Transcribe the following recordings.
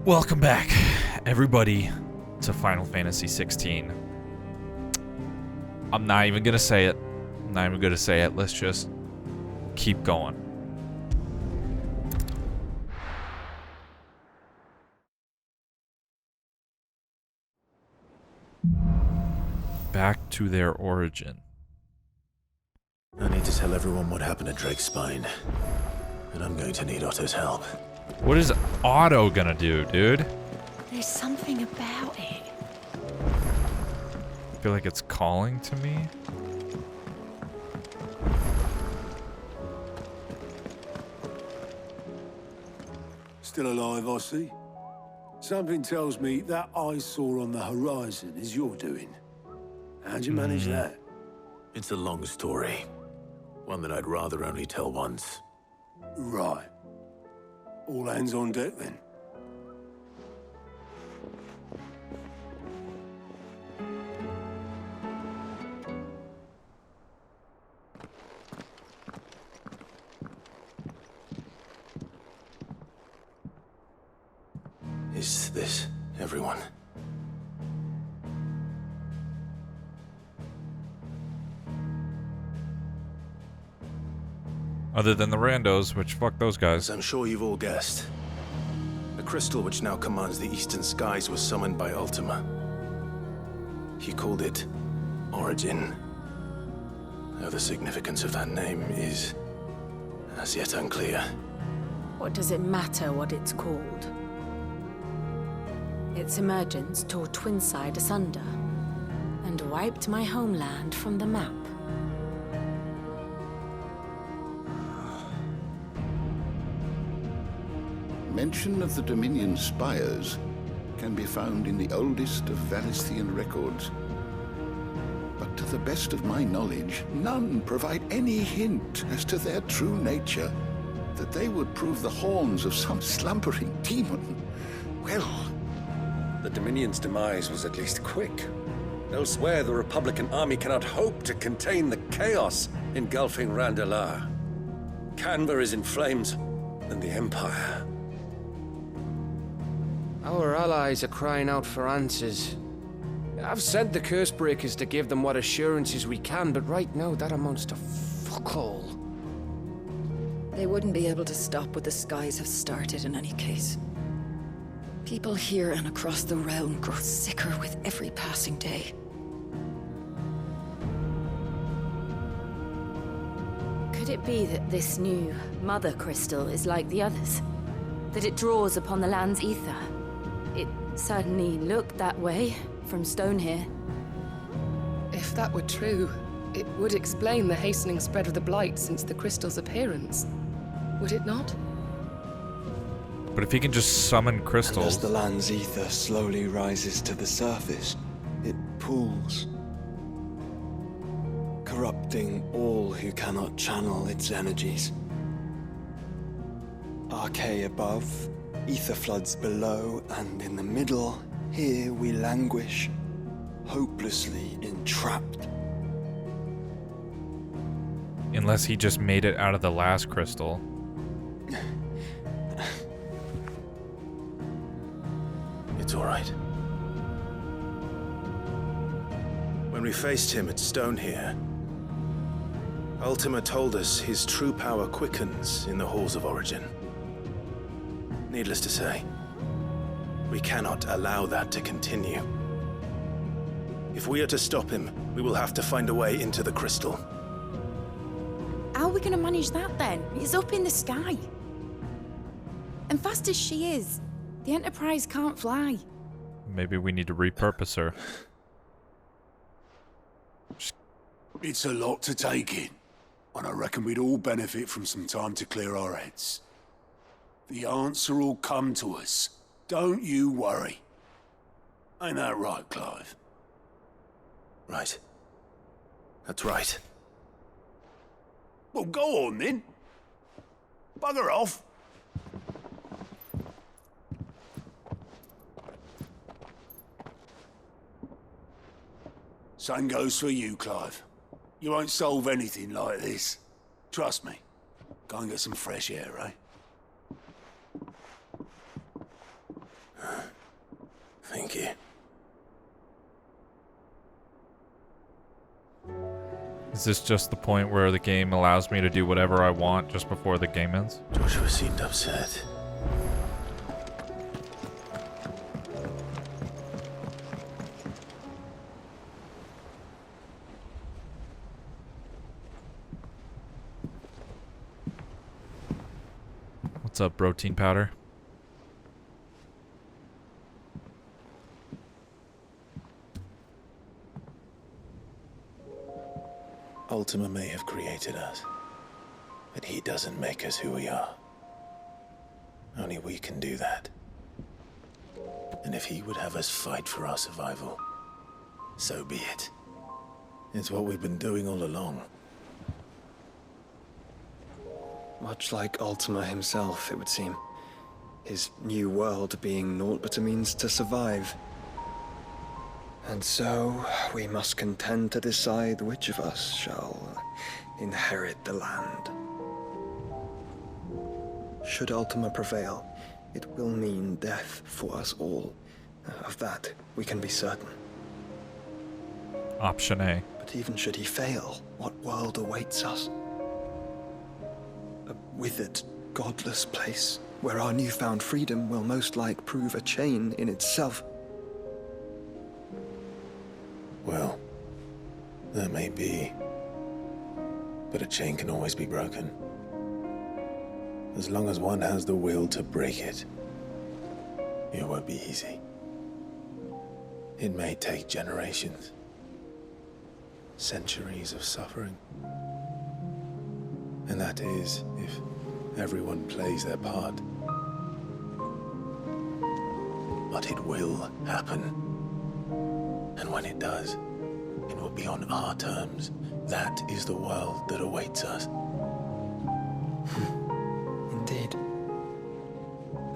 Welcome back, everybody, to Final Fantasy XVI. I'm not even gonna say it. Let's just keep going. Back to their origin. I need to tell everyone what happened at Drake's Spine. And I'm going to need Otto's help. What is Otto gonna do, dude? There's something about it. I feel like it's calling to me. Still alive, I see. Something tells me that eyesore on the horizon is your doing. How'd you manage that? It's a long story. One that I'd rather only tell once. Right. All hands on deck, then. Is this everyone? Other than the randos, which fuck those guys. As I'm sure you've all guessed, the crystal which now commands the eastern skies was summoned by Ultima. He called it Origin. Though the significance of that name is as yet unclear. What does it matter what it's called? Its emergence tore Twinside asunder and wiped my homeland from the map. Mention of the Dominion spires can be found in the oldest of Valisthian records. But to the best of my knowledge, none provide any hint as to their true nature. That they would prove the horns of some slumbering demon. Well, the Dominion's demise was at least quick. Elsewhere, the Republican army cannot hope to contain the chaos engulfing Randalar. Canva is in flames, and the Empire. Our allies are crying out for answers. I've sent the Cursebreakers to give them what assurances we can, but right now that amounts to fuck all. They wouldn't be able to stop what the skies have started in any case. People here and across the realm grow sicker with every passing day. Could it be that this new Mother Crystal is like the others? That it draws upon the land's ether? It certainly looked that way from stone here. If that were true, it would explain the hastening spread of the Blight since the crystal's appearance. Would it not? But if he can just summon crystals... And as the land's ether slowly rises to the surface, it pools, corrupting all who cannot channel its energies. Archay above, ether floods below, and in the middle, here we languish, hopelessly entrapped. Unless he just made it out of the last crystal. It's all right. When we faced him at Stone here, Ultima told us his true power quickens in the halls of Origin. Needless to say, we cannot allow that to continue. If we are to stop him, we will have to find a way into the crystal. How are we going to manage that then? It's up in the sky. And fast as she is, the Enterprise can't fly. Maybe we need to repurpose her. It's a lot to take in, and I reckon we'd all benefit from some time to clear our heads. The answer will come to us. Don't you worry. Ain't that right, Clive? Right. That's right. Well, go on then. Bugger off. Same goes for you, Clive. You won't solve anything like this. Trust me. Go and get some fresh air, eh? Thank you. Is this just the point where the game allows me to do whatever I want just before the game ends? Joshua seemed upset. What's up, protein powder? Ultima may have created us, but he doesn't make us who we are. Only we can do that. And if he would have us fight for our survival, so be it. It's what we've been doing all along. Much like Ultima himself, it would seem. His new world being naught but a means to survive. And so, we must contend to decide which of us shall inherit the land. Should Ultima prevail, it will mean death for us all. Of that, we can be certain. Option A. But even should he fail, what world awaits us? A withered, godless place, where our newfound freedom will most like prove a chain in itself. Well, that may be. But a chain can always be broken. As long as one has the will to break it. It won't be easy. It may take generations. Centuries of suffering. And that is, if everyone plays their part. But it will happen. And when it does, it will be on our terms. That is the world that awaits us. Indeed.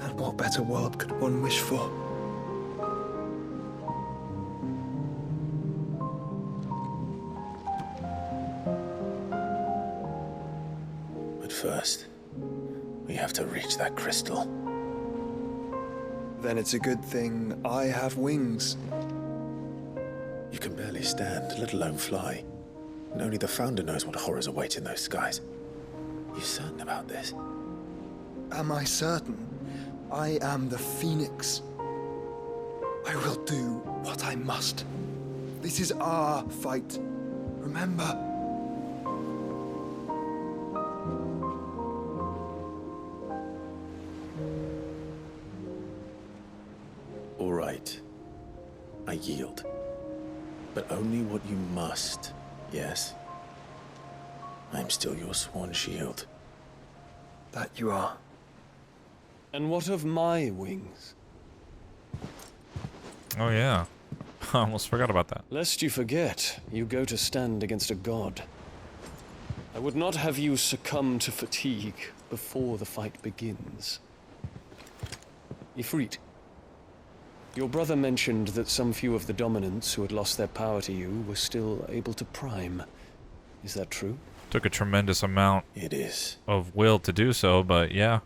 And what better world could one wish for? But first, we have to reach that crystal. Then it's a good thing I have wings. You can barely stand, let alone fly. And only the Founder knows what horrors await in those skies. You certain about this? Am I certain? I am the Phoenix. I will do what I must. This is our fight. Remember? All right. I yield. But only what you must, yes? I'm still your sworn shield. That you are. And what of my wings? Oh yeah. I almost forgot about that. Lest you forget, you go to stand against a god. I would not have you succumb to fatigue before the fight begins. Ifrit, your brother mentioned that some few of the dominants who had lost their power to you were still able to prime. Is that true? Took a tremendous amount It is. of will to do so, but yeah.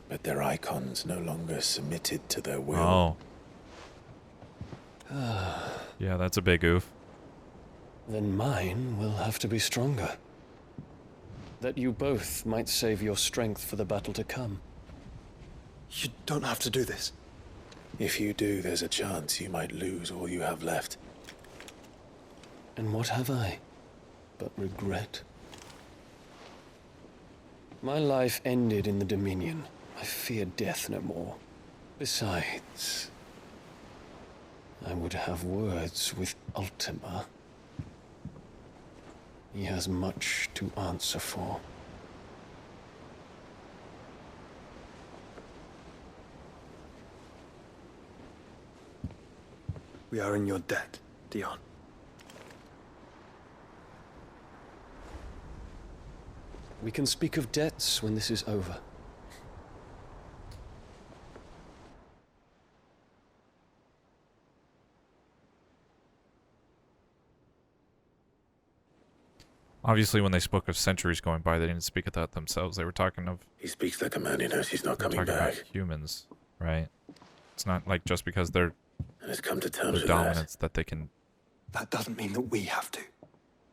But their Eikons no longer submitted to their will. Oh. Yeah, that's a big oof. Then mine will have to be stronger. That you both might save your strength for the battle to come. You don't have to do this. If you do, there's a chance you might lose all you have left. And what have I but regret? My life ended in the Dominion. I fear death no more. Besides, I would have words with Ultima. He has much to answer for. We are in your debt, Dion. We can speak of debts when this is over. Obviously, when they spoke of centuries going by, they didn't speak of that themselves. They were talking of... He speaks like a man who knows he's not coming talking back. about humans, right? It's not like just because they're And has come to terms with dominance that they can That doesn't mean that we have to.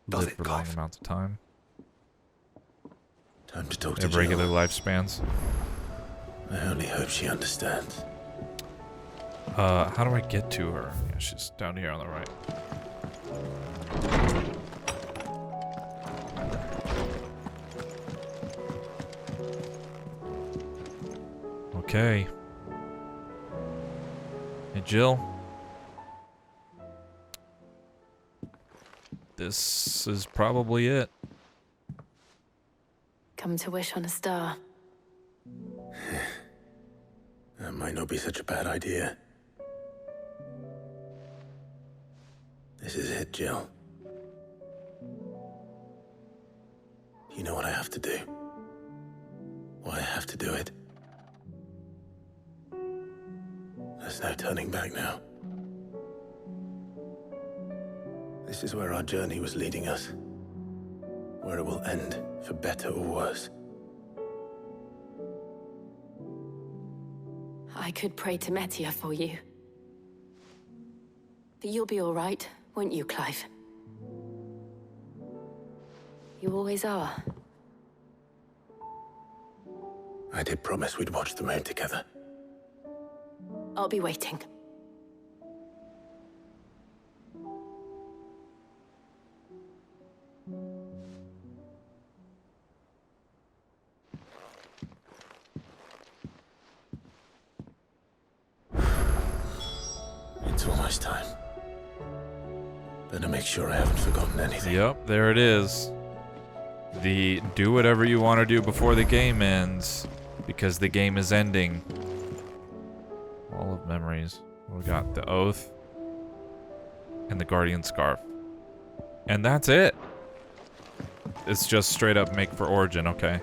live for long amounts of time. that. Time to talk They to have regular Jill. lifespans. I only hope she understands. How do I get to her? Yeah, she's down here on the right. Okay. Hey, Jill. This is probably it. Come to wish on a star. That might not be such a bad idea. This is it, Jill. You know what I have to do. Why I have to do it. There's no turning back now. This is where our journey was leading us. Where it will end, for better or worse. I could pray to Metia for you. But you'll be all right, won't you, Clive? You always are. I did promise we'd watch the moon together. I'll be waiting. It's almost time. Better make sure I haven't forgotten anything. Yep, there it is. The do whatever you want to do before the game ends, because the game is ending. All of memories. We got the oath and the guardian scarf, and that's it. It's just straight up make for Origin. Okay.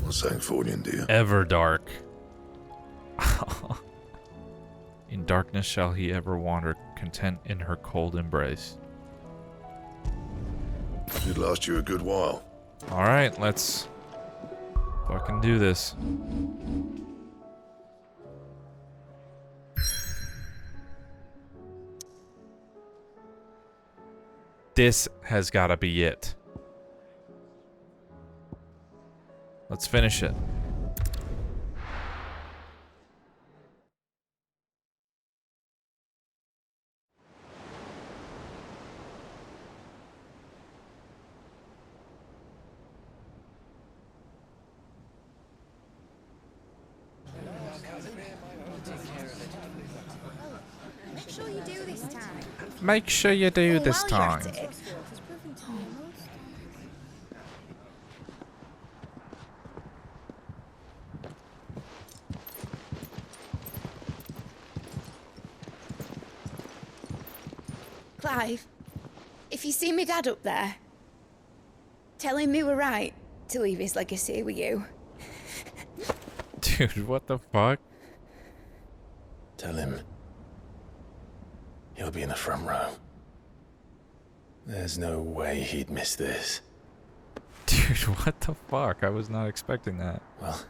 What's Sancfordian, dear? Ever dark. In darkness shall he ever wander, content in her cold embrace. Should last you a good while. Alright, let's fucking do this. This has gotta be it. Let's finish it. Make sure you do this time. Make sure you do this While you're time. at it. Clive, if you see me dad up there, tell him we were right to leave his legacy with you. Dude, what the fuck? Tell him he'll be in the front row. There's no way he'd miss this. Dude, what the fuck? I was not expecting that. Well,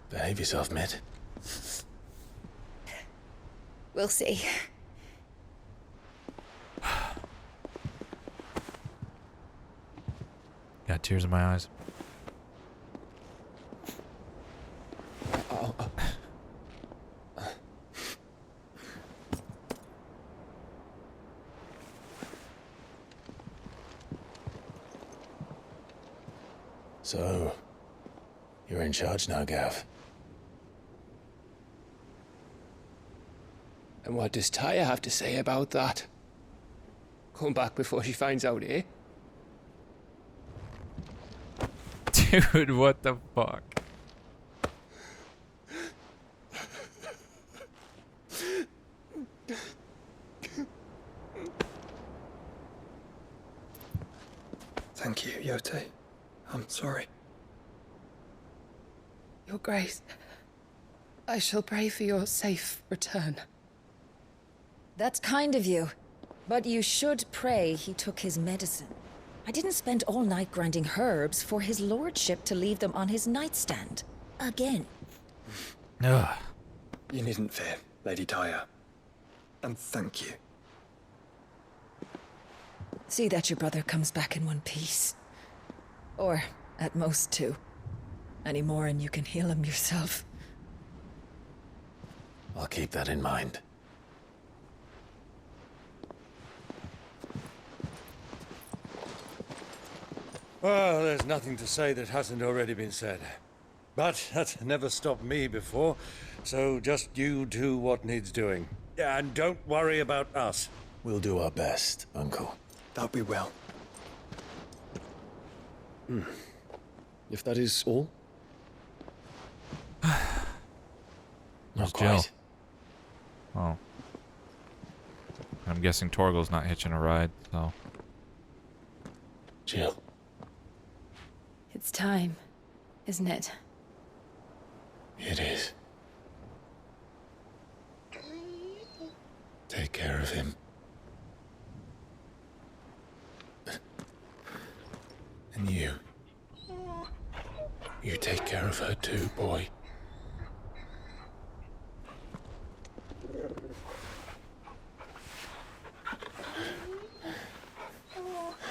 behave yourself, Mitt. We'll see. Got tears in my eyes. So, you're in charge now, Gav. And what does Taya have to say about that? Come back before she finds out, eh? Dude, what the fuck? Thank you, Yote. I'm sorry. Your Grace, I shall pray for your safe return. That's kind of you. But you should pray he took his medicine. I didn't spend all night grinding herbs for his lordship to leave them on his nightstand. Again. Ugh. You needn't fear, Lady Tyre. And thank you. See that your brother comes back in one piece. Or, at most, two. Any more and you can heal him yourself. I'll keep that in mind. Well, there's nothing to say that hasn't already been said. But that's never stopped me before, so just you do what needs doing. And don't worry about us. We'll do our best, Uncle. That we will. If that is all? Where's quite. Jill? Oh. I'm guessing Torgal's not hitching a ride, so. Jill. It's time, isn't it? It is. Take care of him. And you. You take care of her too, boy.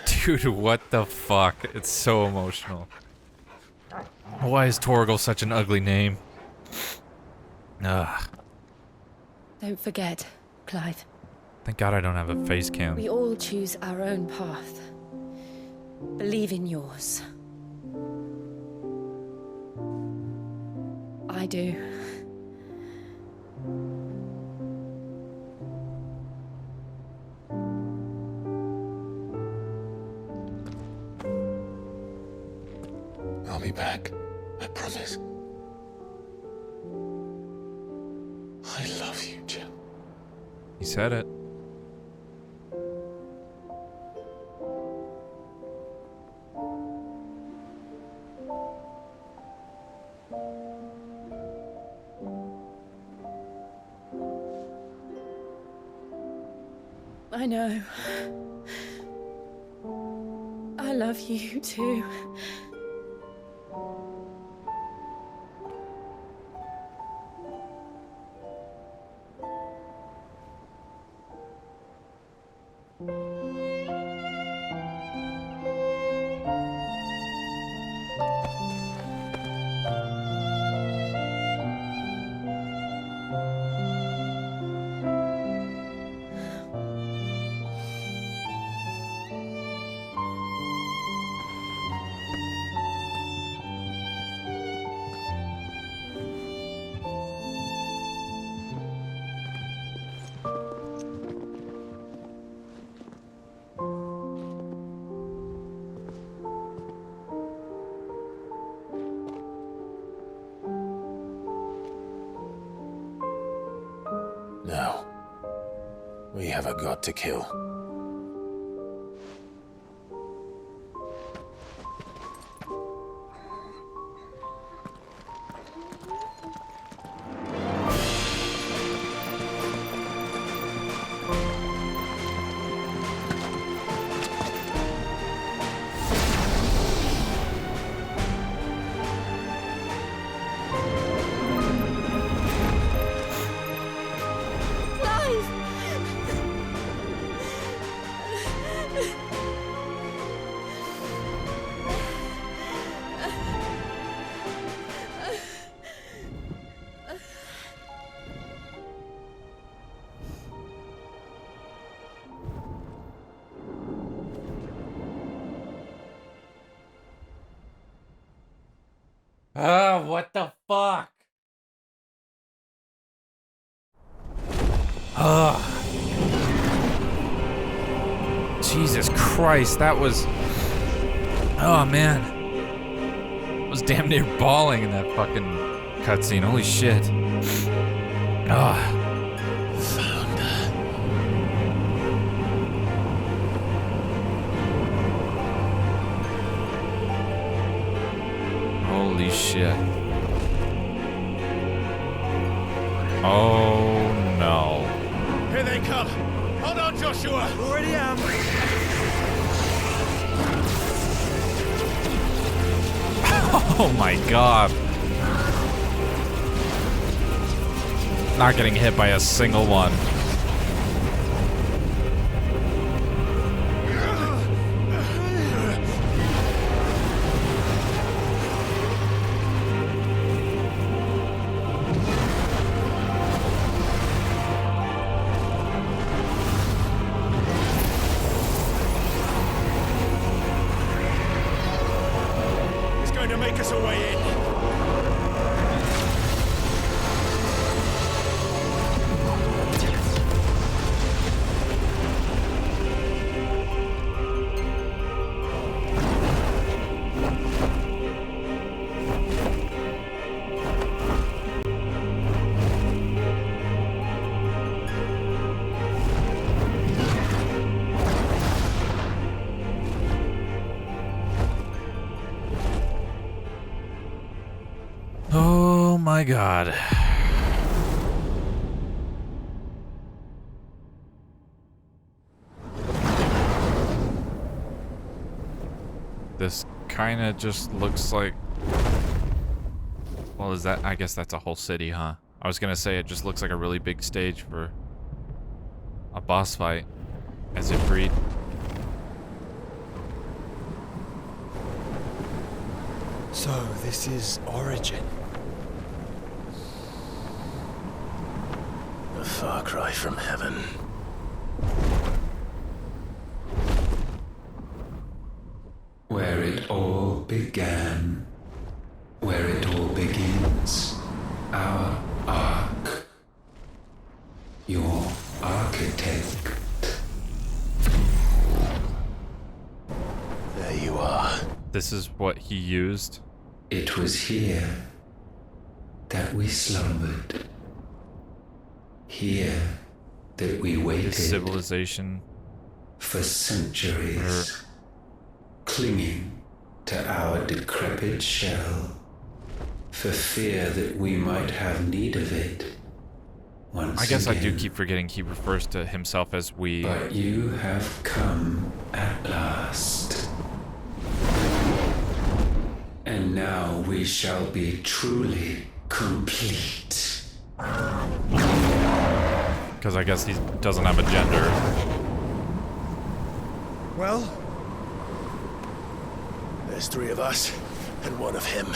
Dude, what the fuck? It's so emotional. Why is Torgal such an ugly name? Ugh. Don't forget, Clive. Thank God I don't have a face cam. We all choose our own path. Believe in yours. I do. I'll be back. I promise. I love you, Jill. He said it. I know. I love you too. Now, we have a god to kill. What the fuck? Jesus Christ, that was... Oh, man. I was damn near bawling in that fucking cutscene. Holy shit. Holy shit. Oh, no. Here they come. Hold on, Joshua. Already am. Oh my god. Not getting hit by a single one. He's going to make us a way in. Oh my god. This kind of just looks like... Well, is that... I guess that's a whole city, huh? I was gonna say it just looks like a really big stage for a boss fight. As if read. So, this is Origin. A far cry from heaven. Where it all began. Where it all begins. Our ark. Your architect. There you are. This is what he used. It was here that we slumbered. Here that we waited. His civilization. For centuries. Clinging to our decrepit shell. For fear that we might have need of it. Once I guess again. I do keep forgetting he refers to himself as we. But you have come at last. And now we shall be truly complete. Because I guess he doesn't have a gender. Well, there's 3 of us and 1 of him.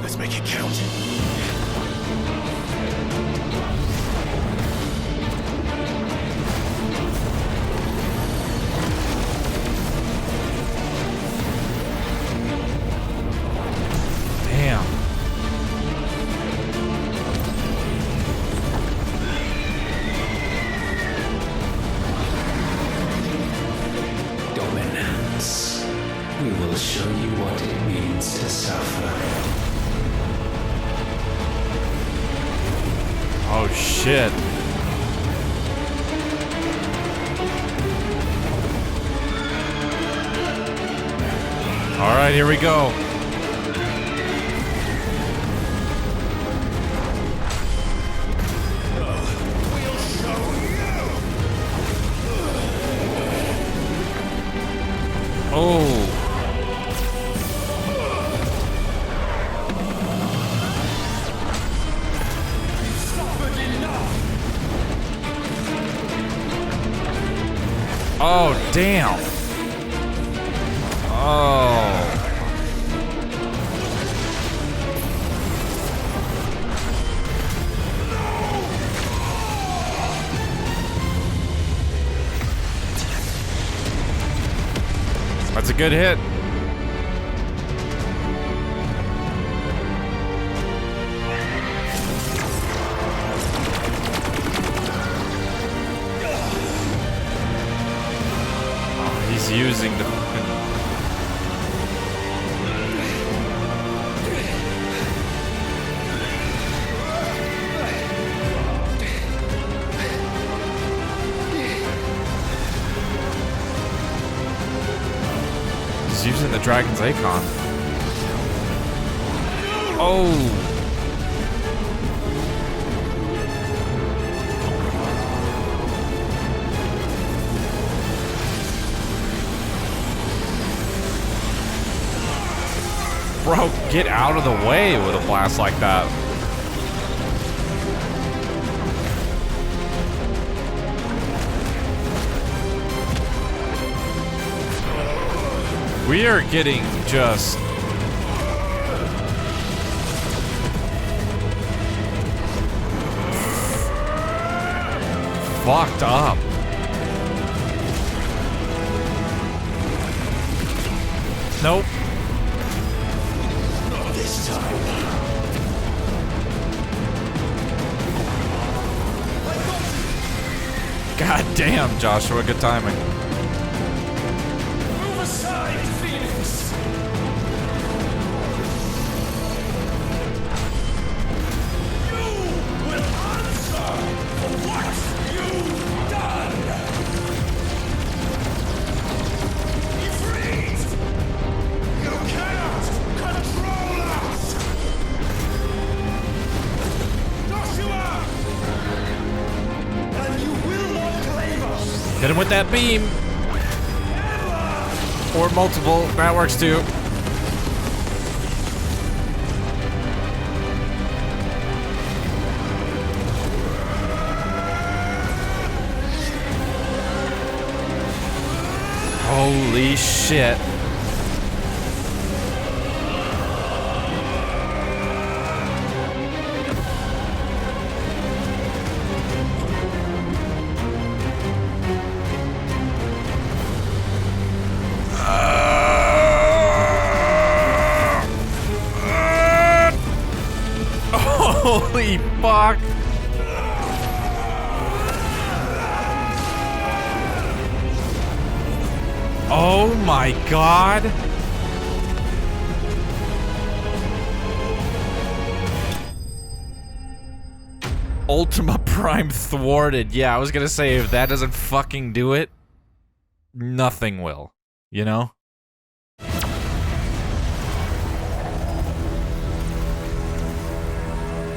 Let's make it count. Damn. Dominance. We will show you what it means to suffer. Oh shit. All right, here we go. Oh. Oh, damn. Oh. That's a good hit. Oh, he's using the... He's using the dragon's Eikon. Oh! Bro, get out of the way with a blast like that. We are getting just fucked up. Nope. Not this time. God damn, Joshua, good timing. Move aside, Phoenix. You will answer for what you've done. Ifrit, you cannot control us. Joshua, and you will not claim us. Hit him with that beam. Or multiple. That works too. Holy shit. Holy fuck. Oh my god. Ultima Prime thwarted. Yeah, I was gonna say, if that doesn't fucking do it, nothing will. You know?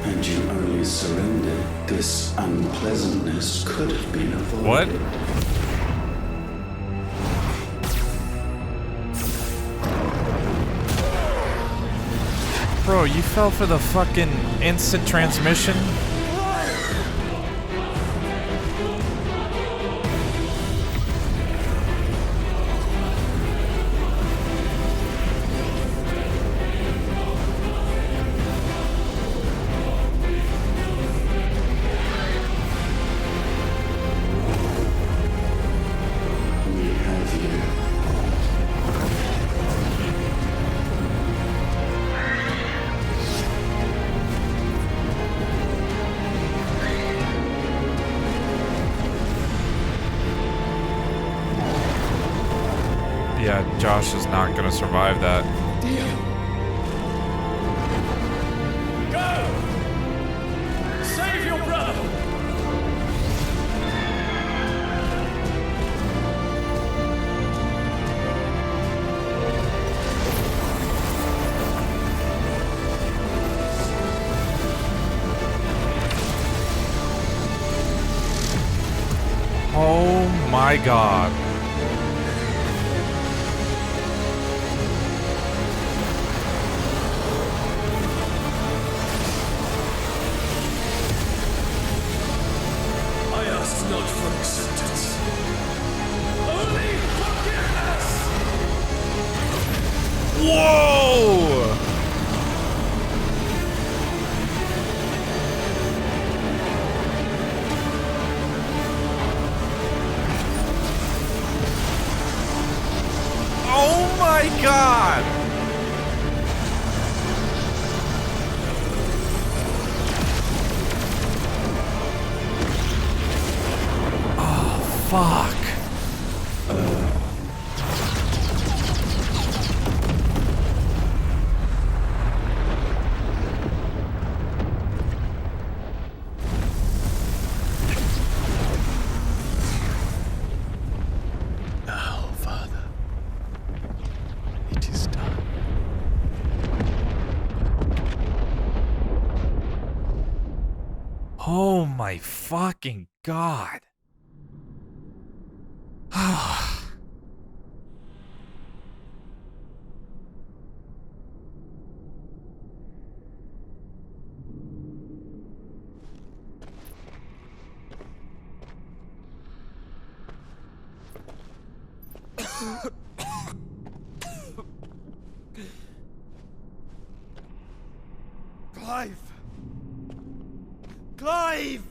And you only surrendered. This unpleasantness could have been avoided. What? Bro, you fell for the fucking instant transmission? We have you. Yeah, Josh is not gonna survive that. Go! Save your brother! Oh my god. I asked not for acceptance. Only forgiveness! Whoa! Oh my god! Oh, fuck. Now, Father, it is done. Oh my fucking god. Clive! Clive!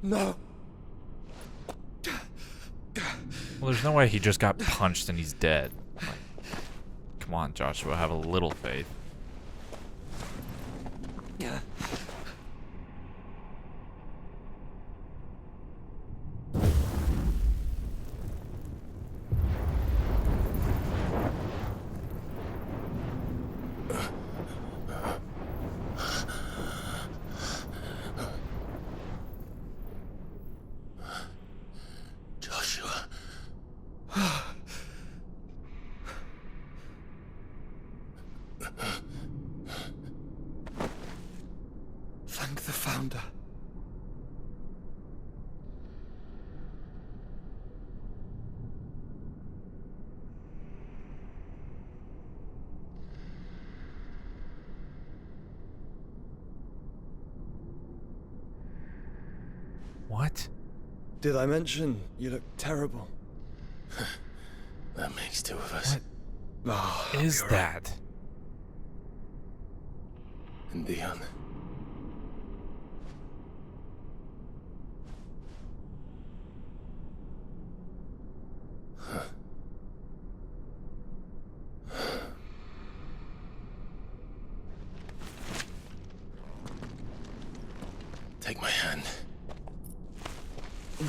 No. Well, there's no way he just got punched and he's dead. Like, come on, Joshua, have a little faith. Yeah. Thank the Founder. What? Did I mention you look terrible? That makes two of us. What is that? And Dion. Take my hand.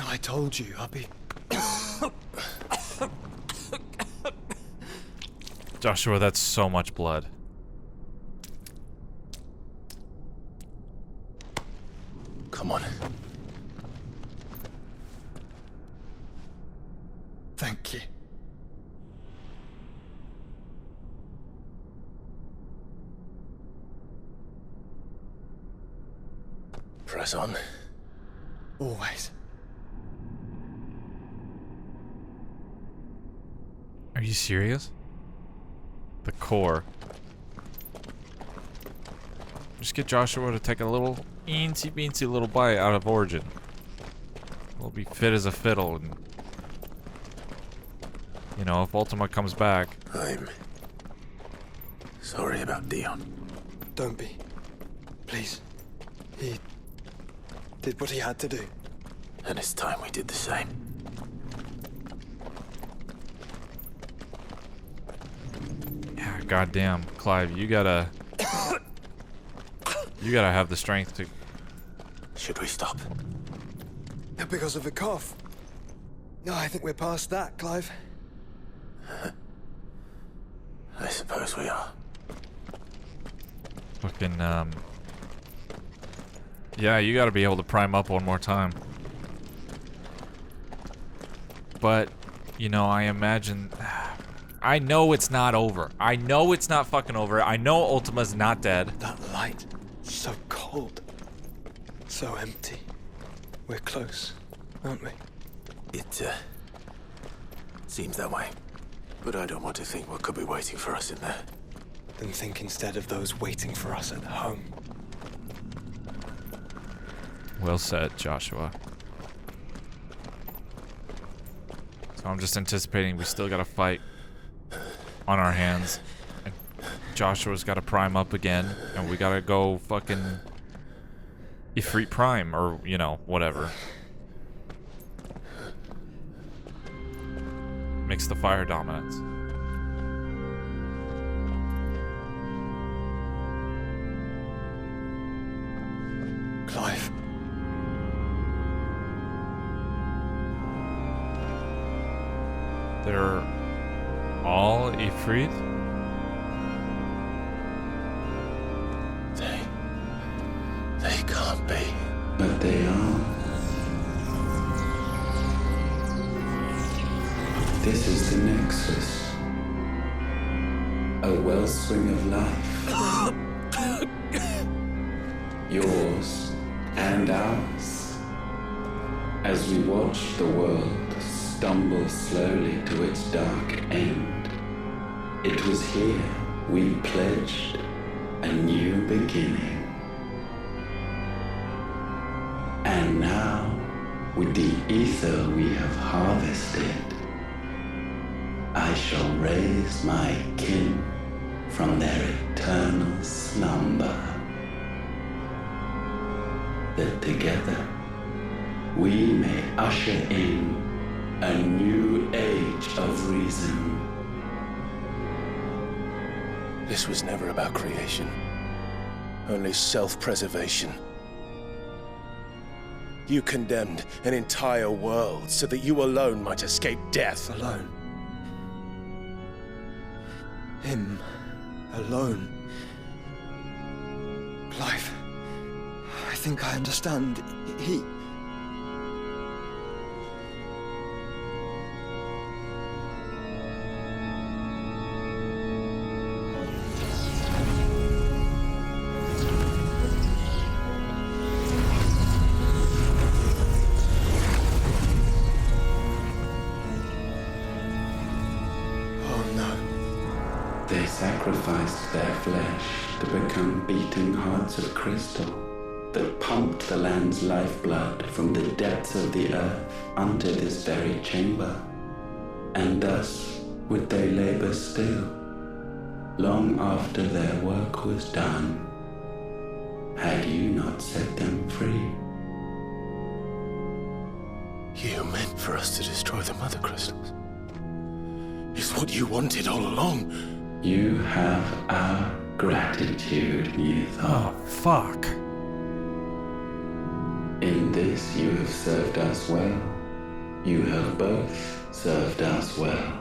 I told you, I'll be... Joshua, that's so much blood. Come on. Thank you. Press on. Always. Are you serious? The core. Just get Joshua to take a little eensy beensy little bite out of Origin. We'll be fit as a fiddle, and you know, if Ultima comes back. I'm sorry about Dion. Don't be. Please. He did what he had to do. And it's time we did the same. Yeah, goddamn, Clive, you gotta have the strength to. Should we stop? Because of the cough. No, I think we're past that, Clive. I suppose we are. Fucking, yeah, you gotta be able to prime up one more time. But, you know, I imagine... I know it's not over. I know it's not fucking over. I know Ultima's not dead. That light, so cold. So empty. We're close, aren't we? It, seems that way. But I don't want to think what could be waiting for us in there. Then think instead of those waiting for us at home. Well said, Joshua. So I'm just anticipating we still gotta fight on our hands. And Joshua's gotta prime up again. And we gotta go fucking Ifrit Prime, or, you know, whatever. Mix the fire dominance. Clive. They're all Ifrit? They can't be. But they are. This is the Nexus. A wellspring of life. Yours and ours. As we watch the world stumble slowly to its dark end, it was here we pledged a new beginning. And now, with the ether we have harvested, I shall raise my kin from their eternal slumber. That together we may usher in a new age of reason. This was never about creation. Only self-preservation. You condemned an entire world so that you alone might escape death. Alone. Him. Alone. Clive. I think I understand. He... They sacrificed their flesh to become beating hearts of crystal that pumped the land's lifeblood from the depths of the earth unto this very chamber. And thus would they labor still, long after their work was done, had you not set them free. You meant for us to destroy the Mother Crystals. It's what you wanted all along. You have our gratitude, Newthar. Oh, fuck. In this you have served us well. You have both served us well.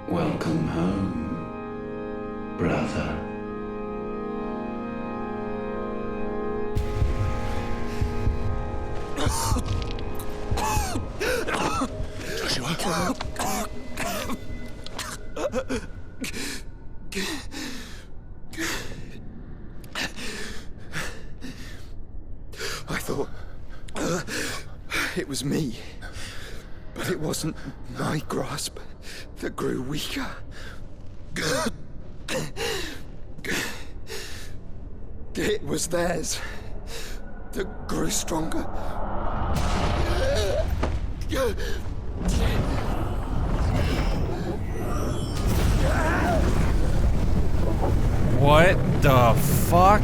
Welcome home, brother. Joshua. I thought it was me, but it wasn't my grasp that grew weaker. It was theirs that grew stronger. What the fuck?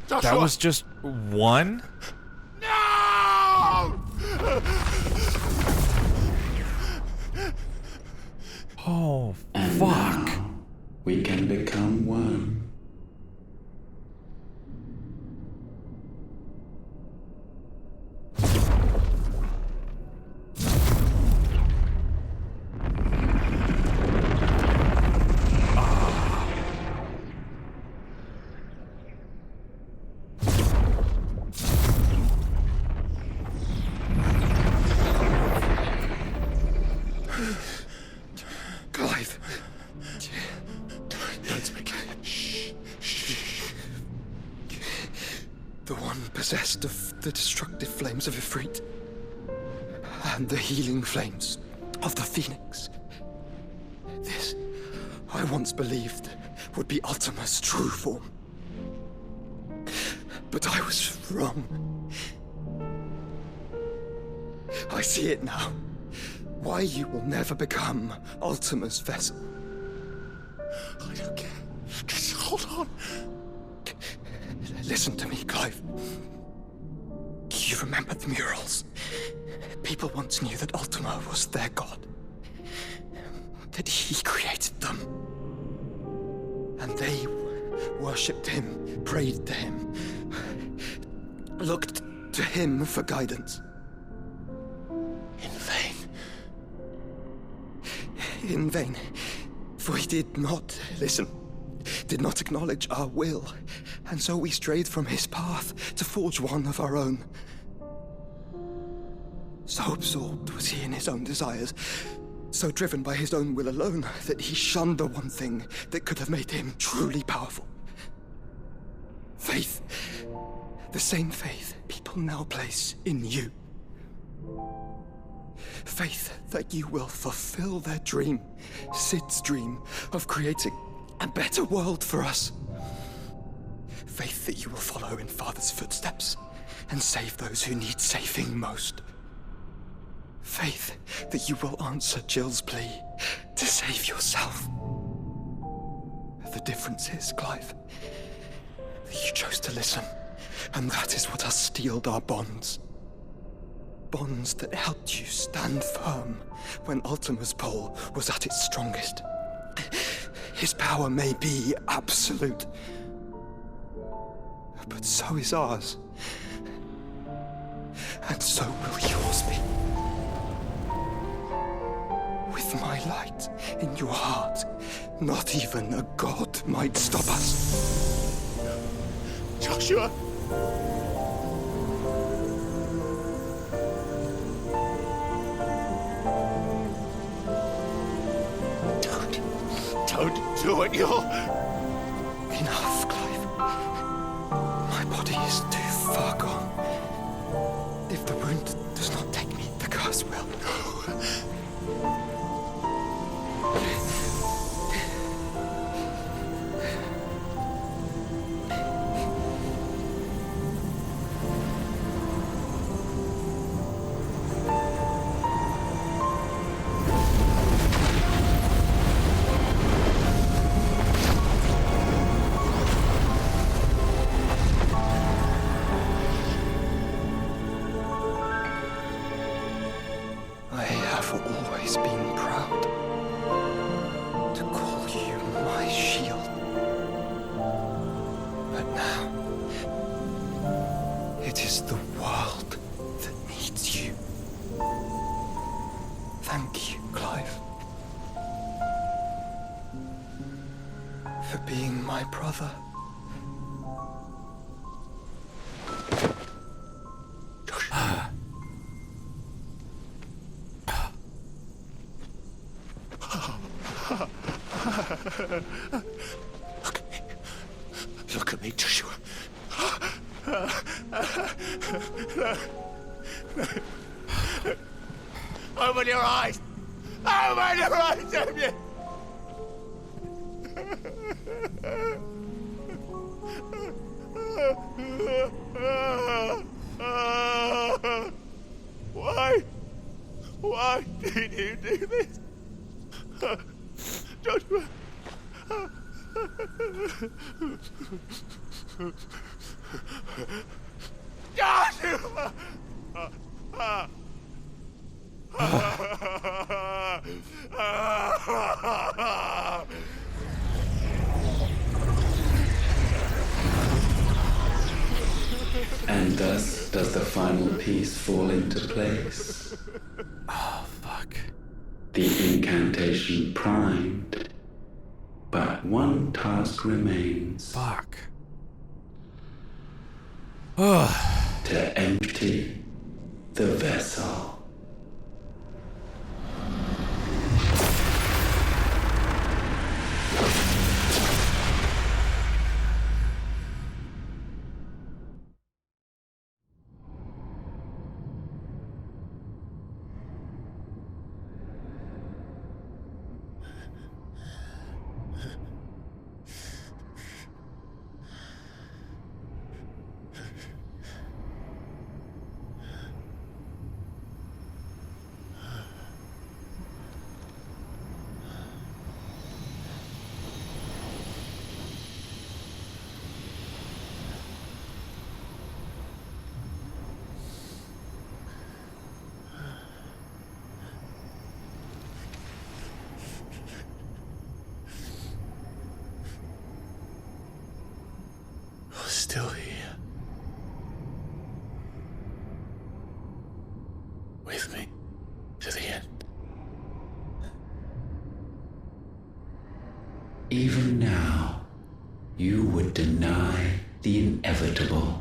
That was just one? No! Oh, and fuck. Now we can become one. Clive. Don't speak. The one possessed of the destructive flames of Ifrit and the healing flames of the Phoenix. This, I once believed, would be Ultima's true form. But I was wrong. I see it now. Why you will never become Ultima's vessel. I don't care. Just hold on. Listen to me, Clive. You remember the murals? People once knew that Ultima was their god. That he created them. And they worshipped him, prayed to him, looked to him for guidance. In vain. In vain. For he did not listen, did not acknowledge our will, and so we strayed from his path to forge one of our own. So absorbed was he in his own desires, so driven by his own will alone, that he shunned the one thing that could have made him truly powerful. Faith. The same faith people now place in you. Faith that you will fulfill their dream, Sid's dream, of creating a better world for us. Faith that you will follow in Father's footsteps and save those who need saving most. Faith that you will answer Jill's plea to save yourself. The difference is, Clive, that you chose to listen, and that is what has steeled our bonds. Bonds that helped you stand firm when Ultima's pull was at its strongest. His power may be absolute, but so is ours. And so will yours be. With my light in your heart, not even a god might stop us. Joshua! Don't do it, you'll... Enough, Clive. My body is too far gone. If the wound does not take me, the curse will. Look at me, Joshua. Open your eyes! Open your eyes, Damien! Why? Why did you do this? Joshua! Joshua! And thus does the final piece fall into place. Oh, fuck. The incantation primed, but one task remains. Fuck. To empty the vessel. Still here. With me to the end. Even now, you would deny the inevitable.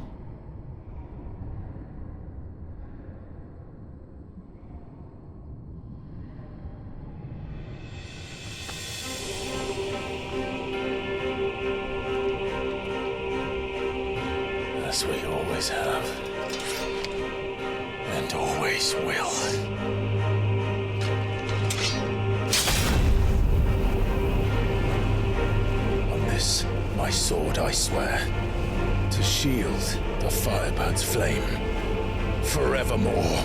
As we always have. And always will. On this, my sword, I swear. To shield the Firebird's flame forevermore.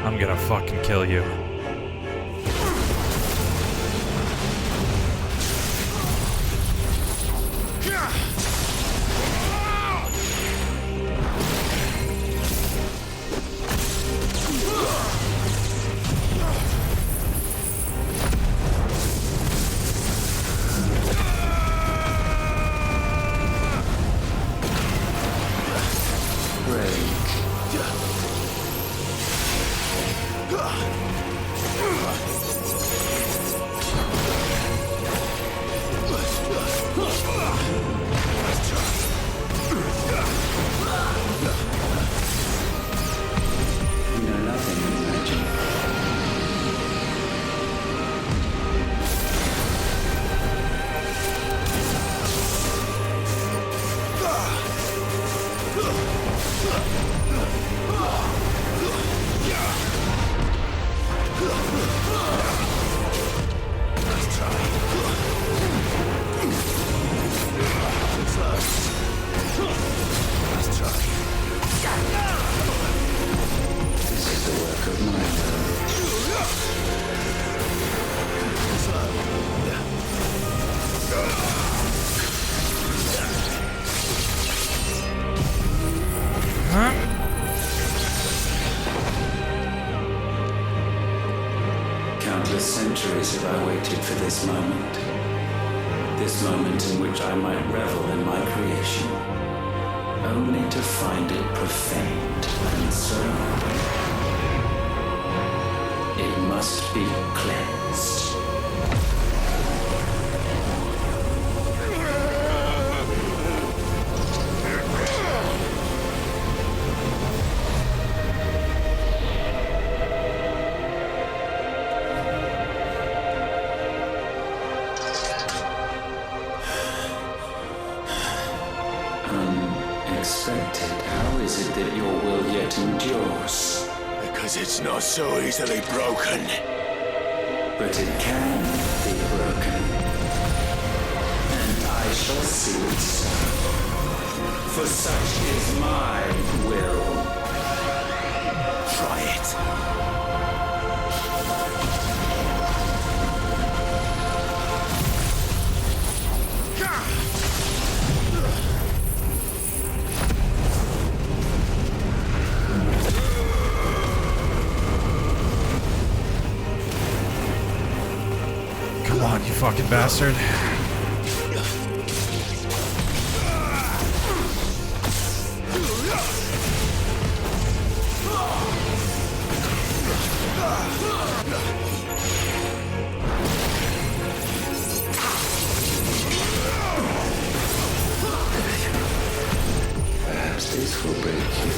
I'm gonna fucking kill you. Countless centuries have I waited for this moment. This moment in which I might revel in my creation, only to find it profaned and so it must be cleansed. How is it that your will yet endures? Because it's not so easily broken. But it can be broken. And I shall see it so. For such is my will. Try it. Come on, you fucking bastard. Perhaps this will break you.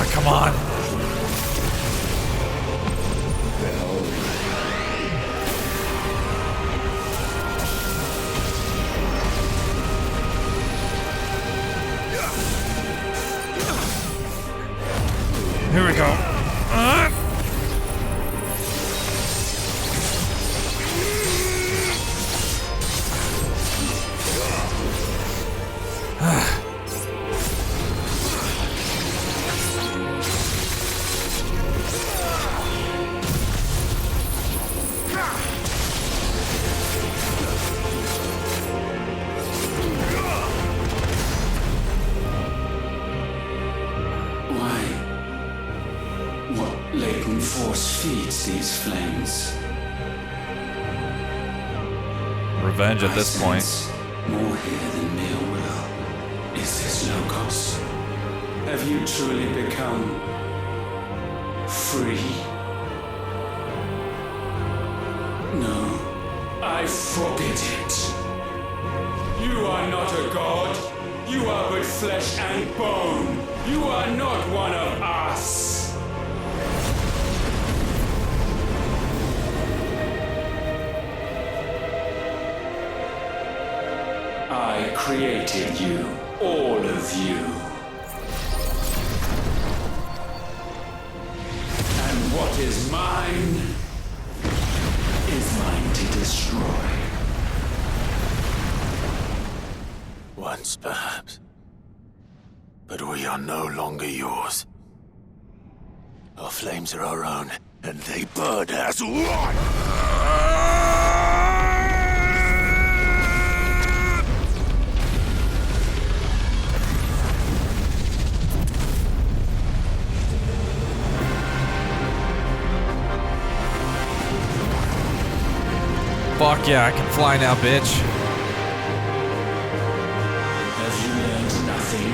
Come on. Here we go. These flames. Revenge at this point. More here than mere will. Is this Logos? Have you truly become free? No, I forbid it. You are not a god. You are but flesh and bone. You are not one of us. I created you, all of you. And what is mine is mine to destroy. Once, perhaps. But we are no longer yours. Our flames are our own, and they burn as one! Fuck yeah, I can fly now, bitch. Have you learned nothing?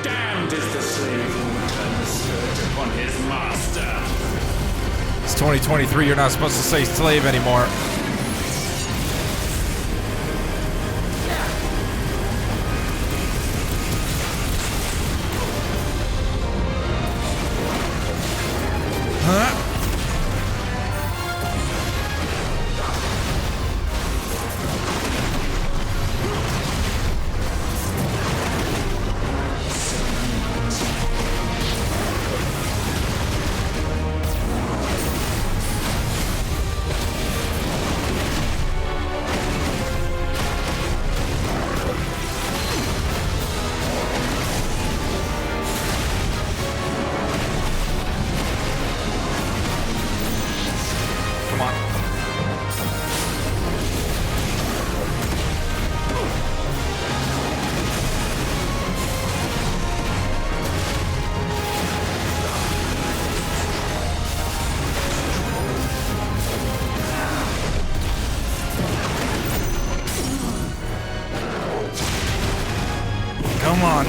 Damned is the slave who will turn the scourge upon his master. It's 2023, you're not supposed to say slave anymore. Huh? Come on.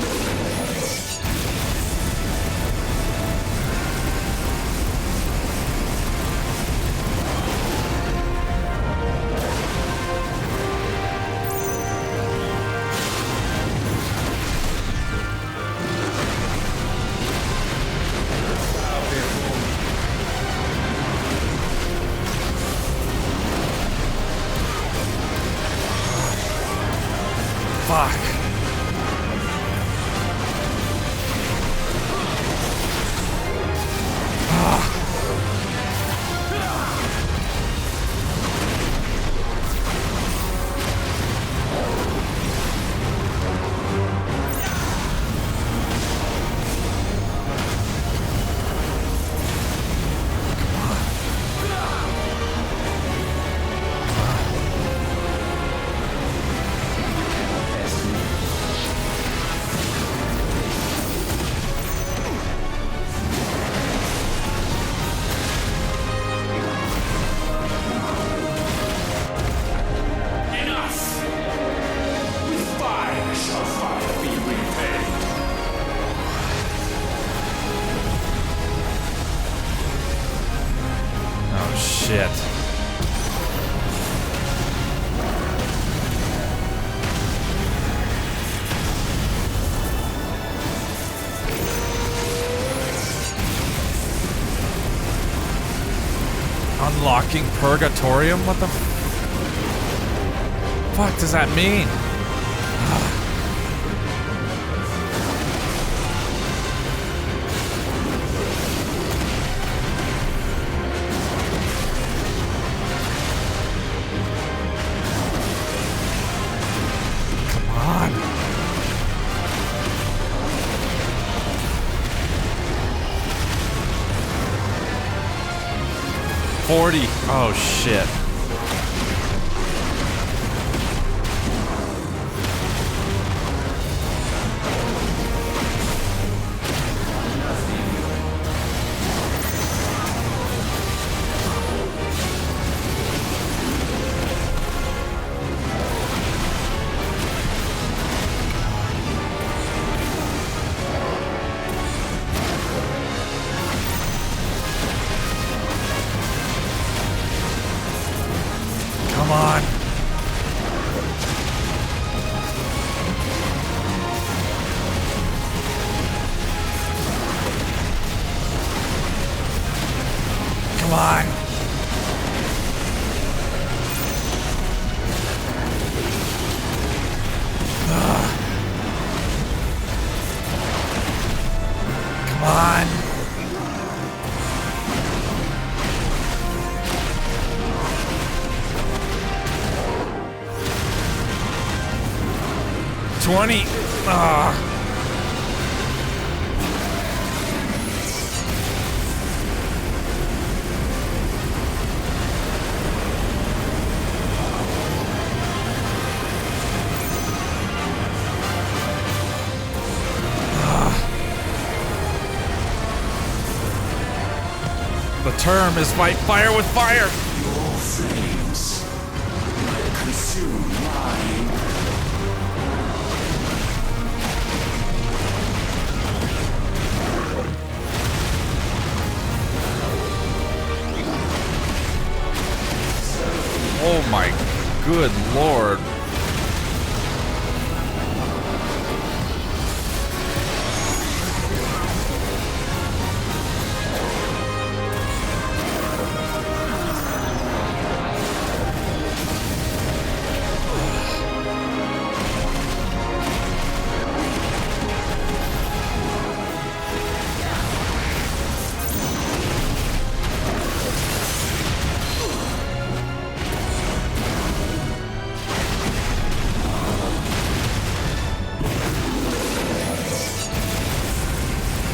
Fuck. Shit. Unlocking Purgatorium? What the fuck does that mean? Come on. $40. Oh shit. Come on. Come on. $20. The term is fight fire with fire. Your flames will consume mine. Oh my good lord.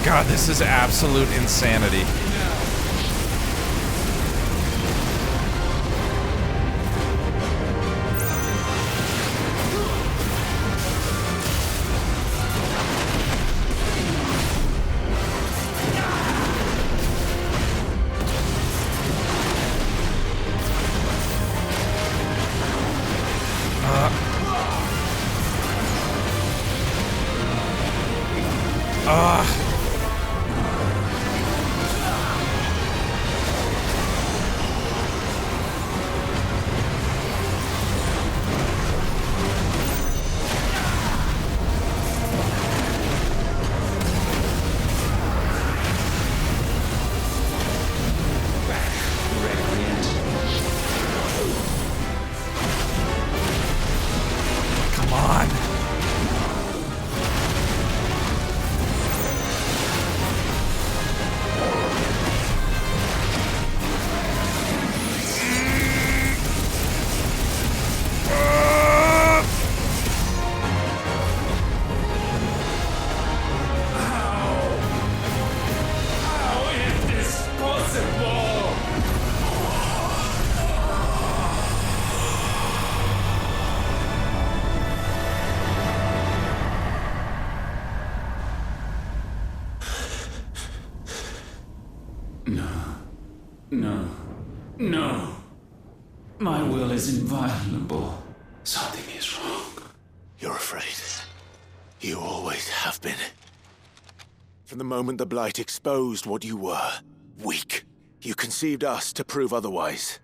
God, this is absolute insanity. No. My will is inviolable. Something is wrong. You're afraid. You always have been. From the moment the Blight exposed what you were, weak, you conceived us to prove otherwise.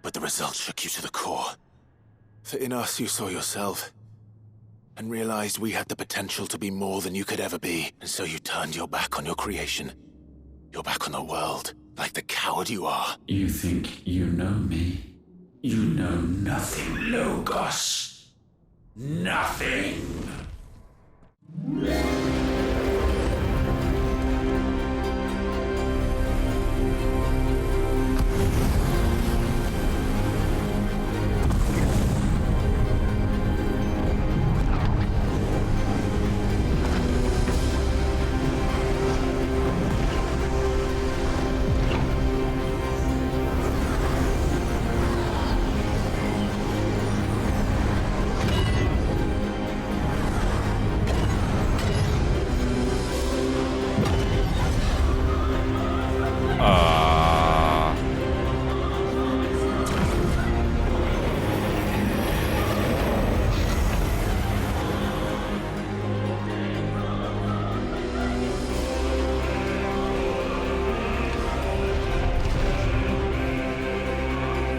But the result shook you to the core. For in us you saw yourself, and realized we had the potential to be more than you could ever be, and so you turned your back on your creation. Your back on the world, like the coward you are. You think you know me? You know nothing, Logos. Nothing.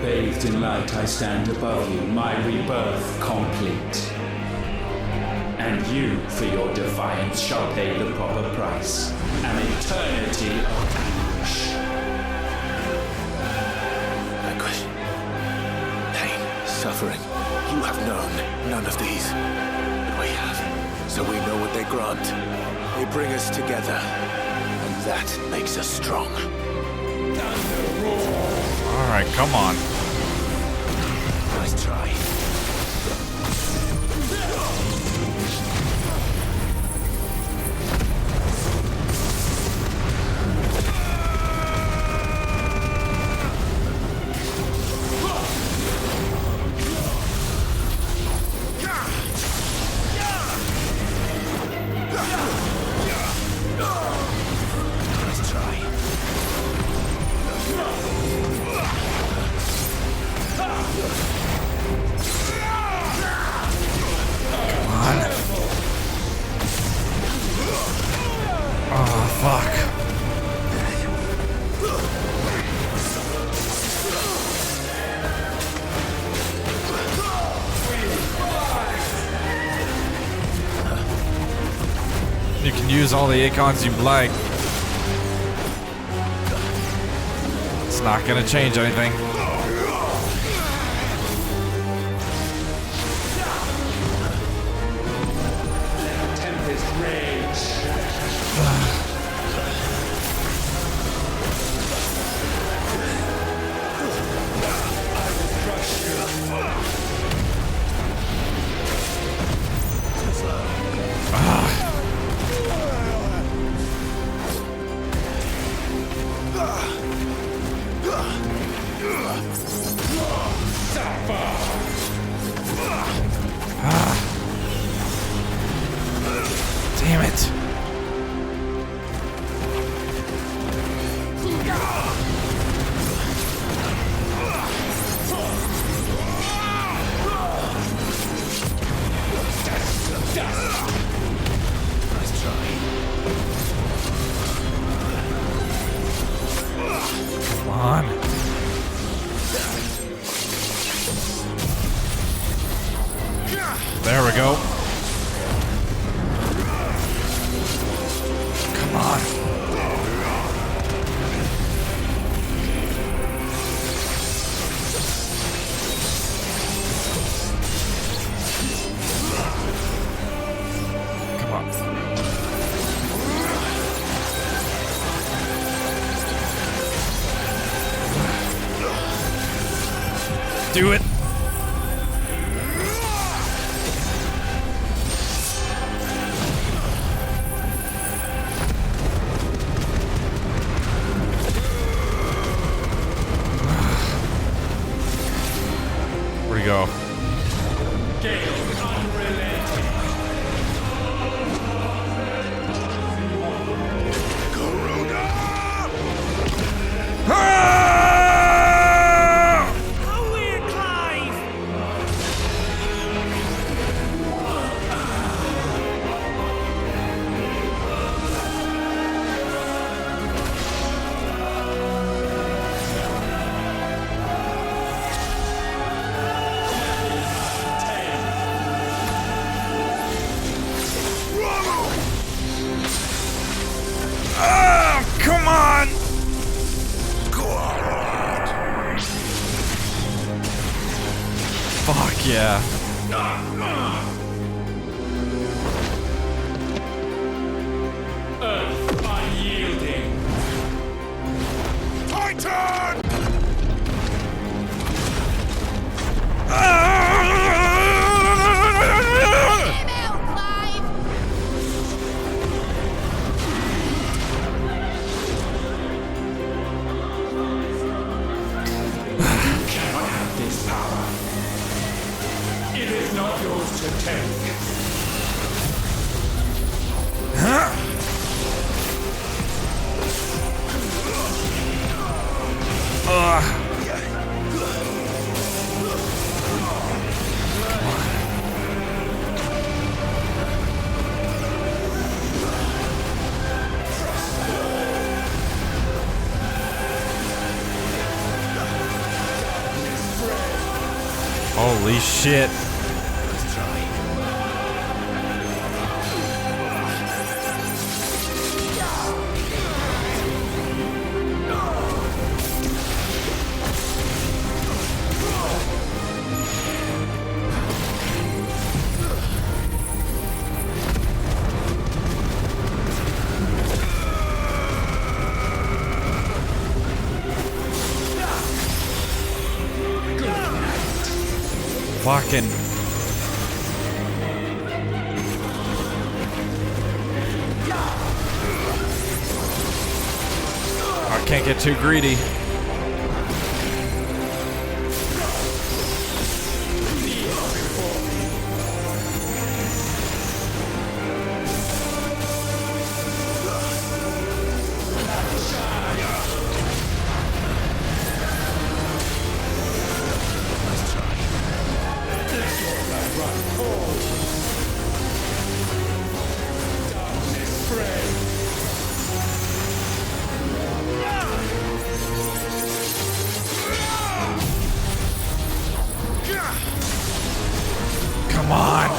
Bathed in light, I stand above you, my rebirth complete. And you, for your defiance, shall pay the proper price. An eternity of anguish. Grant. They bring us together, and that makes us strong. Alright, come on. Nice try. You can use all the Eikons you like. It's not gonna change anything. Tempest rage. Damn it. Nice try. Come on. There we go. Come on. Come on. Do it. Where'd he go? Come on! Fuck yeah. Earth unyielding. Titan! It is not yours to take. Huh? Holy shit. Fucking. I can't get too greedy. Come on.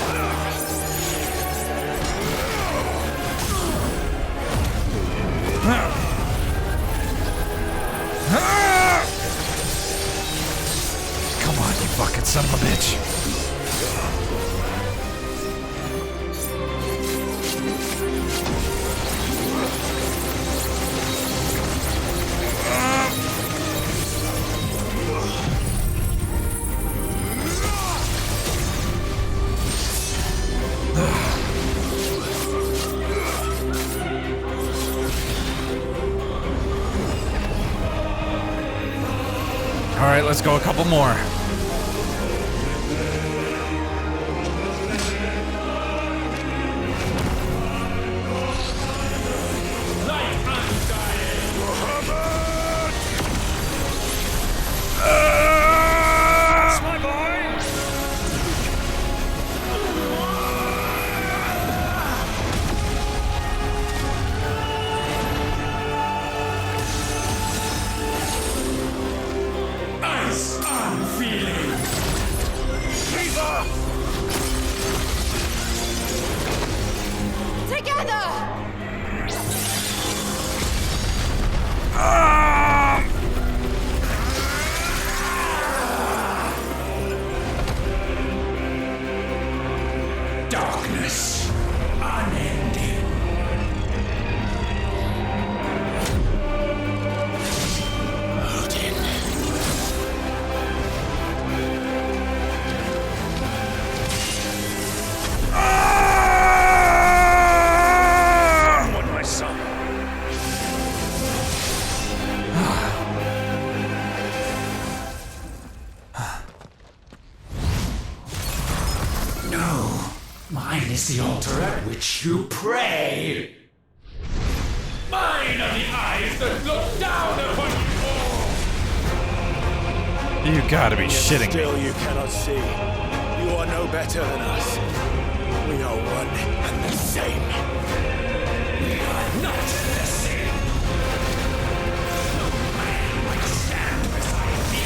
Come on, you fucking son of a bitch. All right, let's go a couple more. Darkness, unending. Odin. What, my son? No, mine is the altar at which you pray. Mine are the eyes that look down upon you all. You gotta be shitting Still, me. you cannot see. You are no better than us. We are one and the same. We are not the same. No man would stand beside me.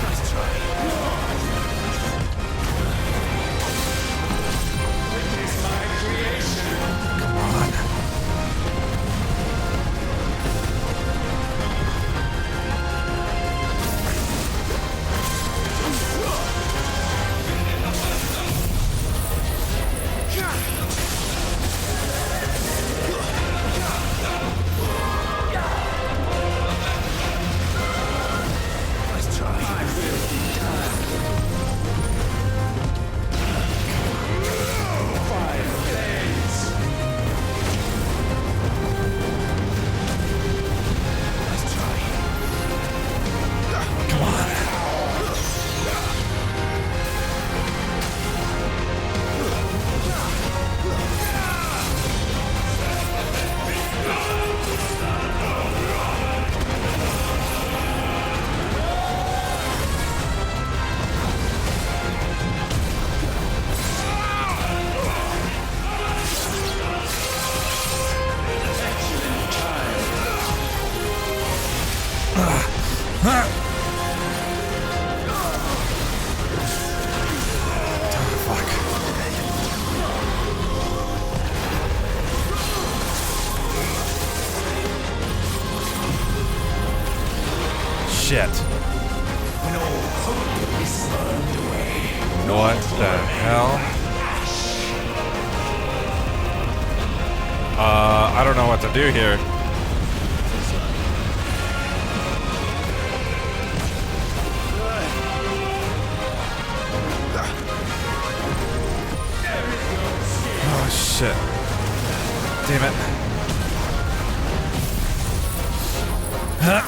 Nice try. Witness my creation. Come on. Nice try. Nice try. Come on. Shit. When all hope is burned away. What the hell? I don't know what to do here. Oh shit. Damn it. Huh?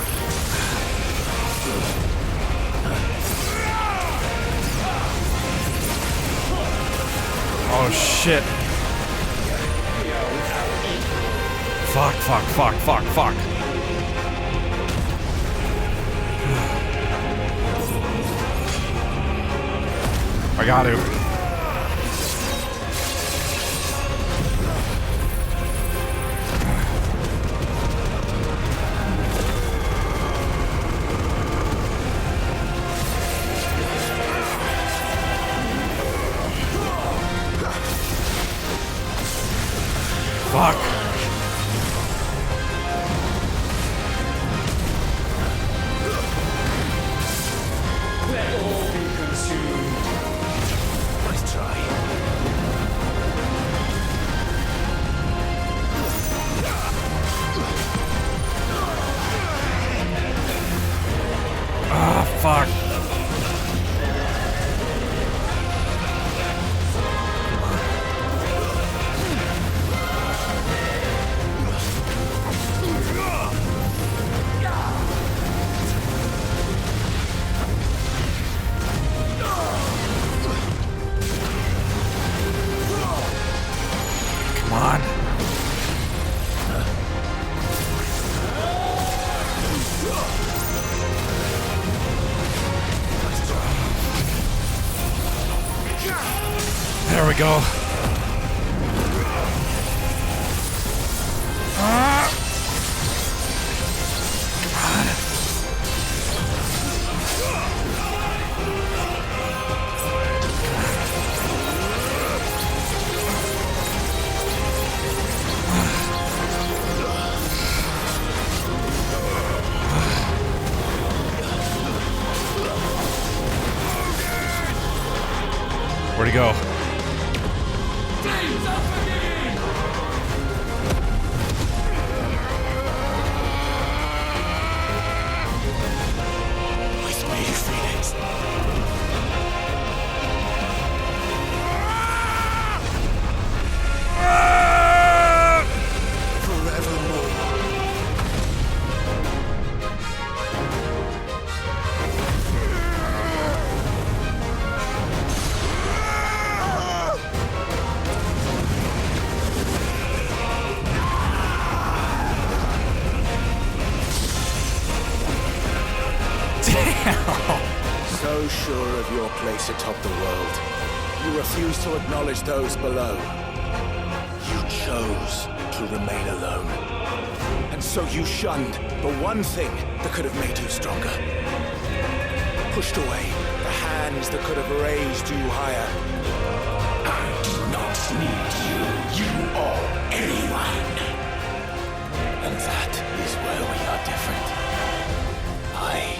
Oh shit. Fuck, fuck, fuck, fuck, fuck. I got to. Fuck. Let all be consumed. Nice try. Ah, fuck. Come on. There we go. Ah. Where'd he go? With me, Phoenix. Forevermore. So sure of your place atop the world, you refuse to acknowledge those below. You chose to remain alone. And so you shunned the one thing that could have made you stronger. Pushed away the hands that could have raised you higher. I do not need you, or anyone. And that is where we are different. I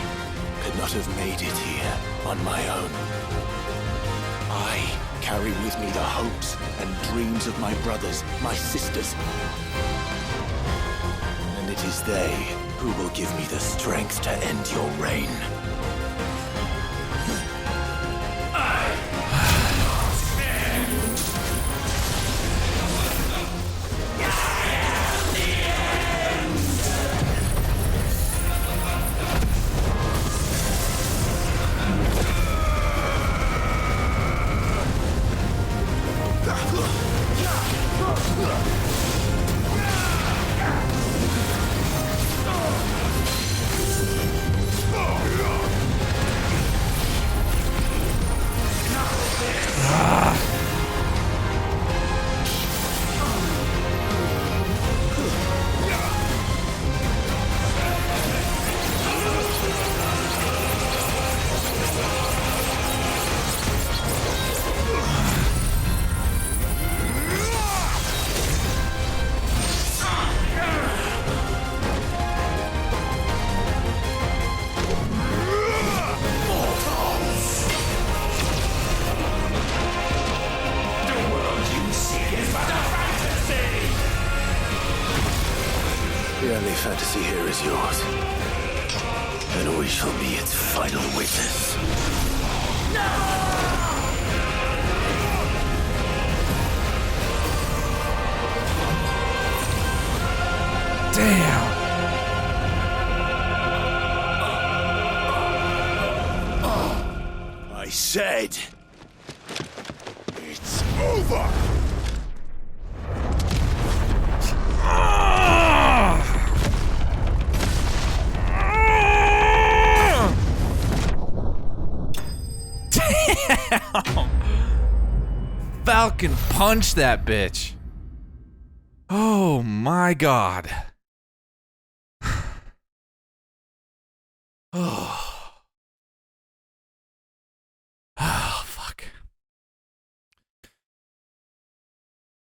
could not have made it here on my own. I carry with me the hopes and dreams of my brothers, my sisters. And it is they who will give me the strength to end your reign. fantasy here is yours. And we shall be its final witness. Damn! I said... it's over! Damn! Falcon punch that bitch. Oh my god. Oh. Oh, fuck.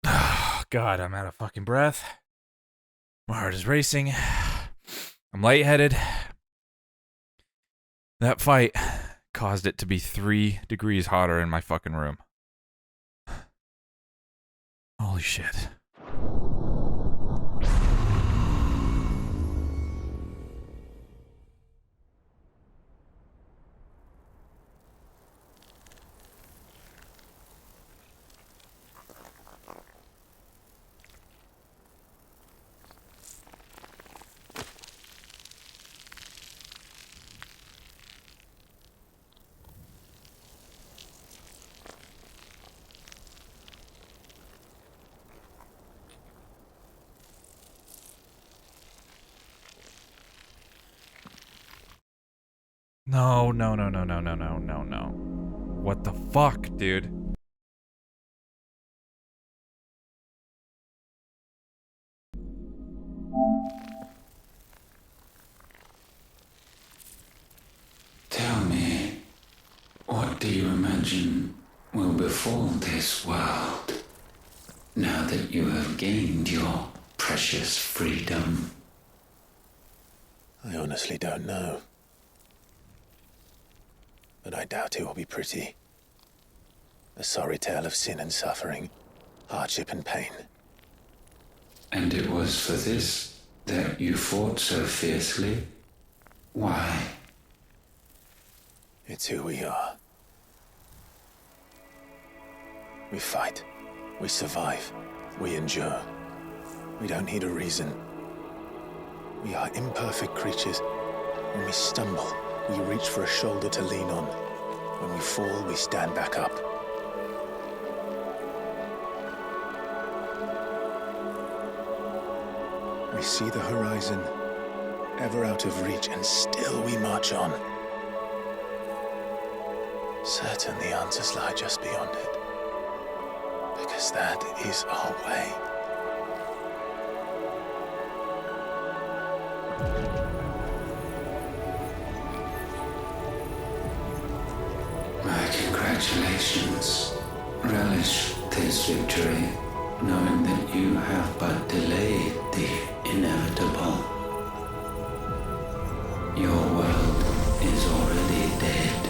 Oh, God, I'm out of fucking breath. My heart is racing. I'm lightheaded. That fight caused it to be 3 degrees hotter in my fucking room. Holy shit. No. What the fuck, dude? Tell me, what do you imagine will befall this world now that you have gained your precious freedom? I honestly don't know. But I doubt it will be pretty. A sorry tale of sin and suffering, hardship and pain. And it was for this that you fought so fiercely? Why? It's who we are. We fight. We survive. We endure. We don't need a reason. We are imperfect creatures. When we stumble, we reach for a shoulder to lean on. When we fall, we stand back up. We see the horizon, ever out of reach, and still we march on. Certain the answers lie just beyond it. Because that is our way. My congratulations. Relish this victory, knowing that you have but delayed the inevitable. Your world is already dead.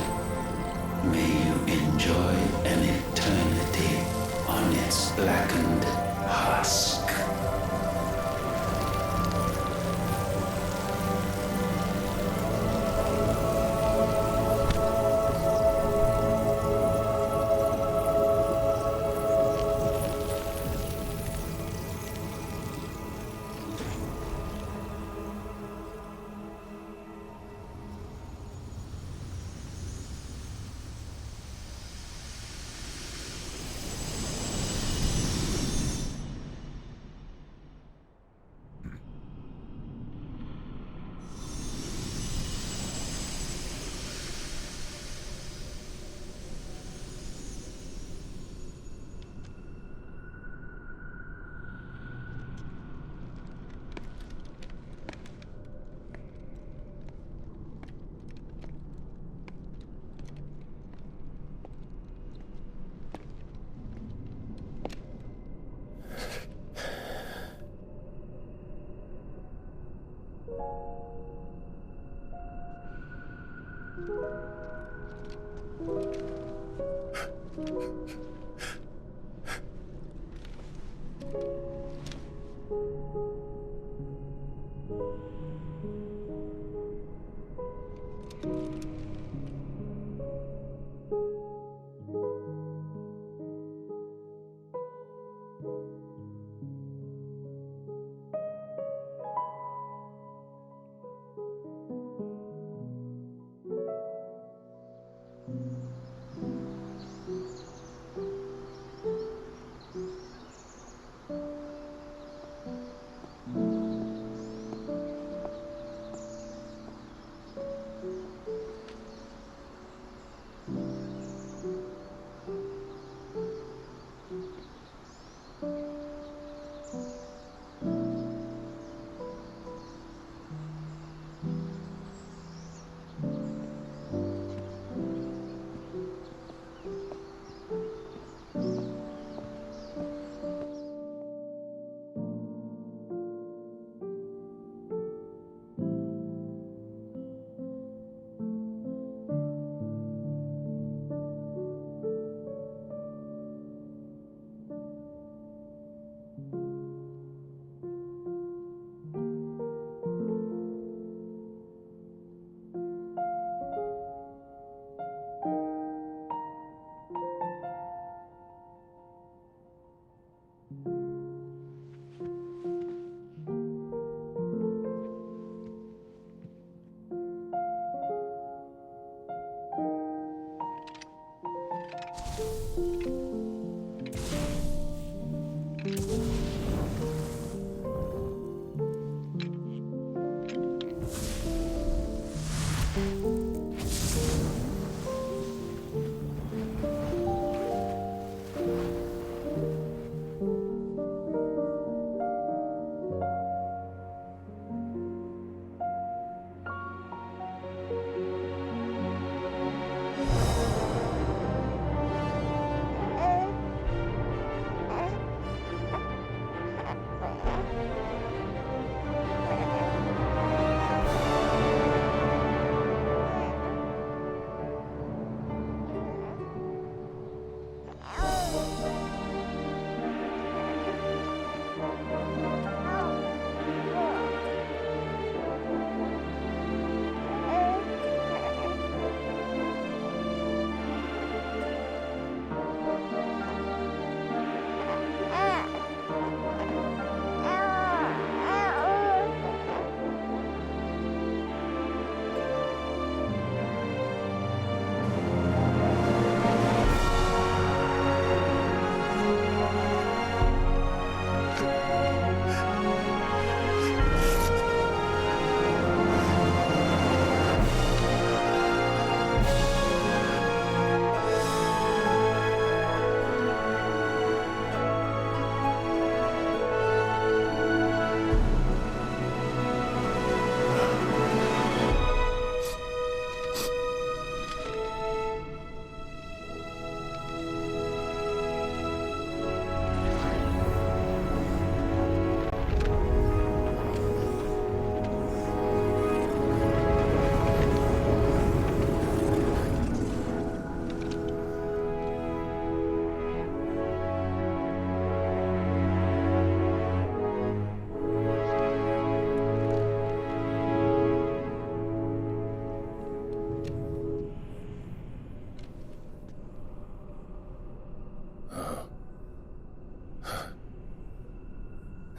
May you enjoy an eternity on its blackened husk.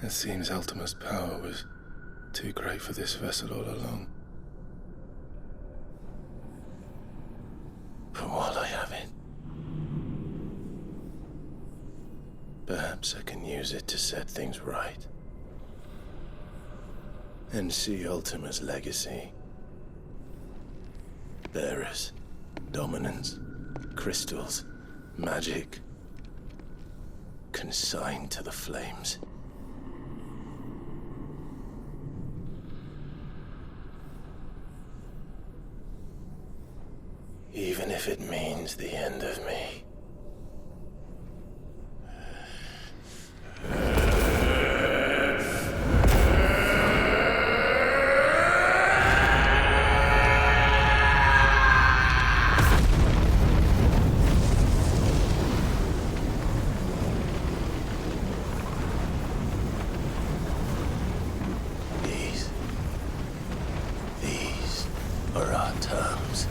It seems Ultima's power was too great for this vessel all along. But while I have it, perhaps I can use it to set things right. And see Ultima's legacy. Bearers, dominance, crystals, magic, consigned to the flames. Even if it means the end of me. These are our terms.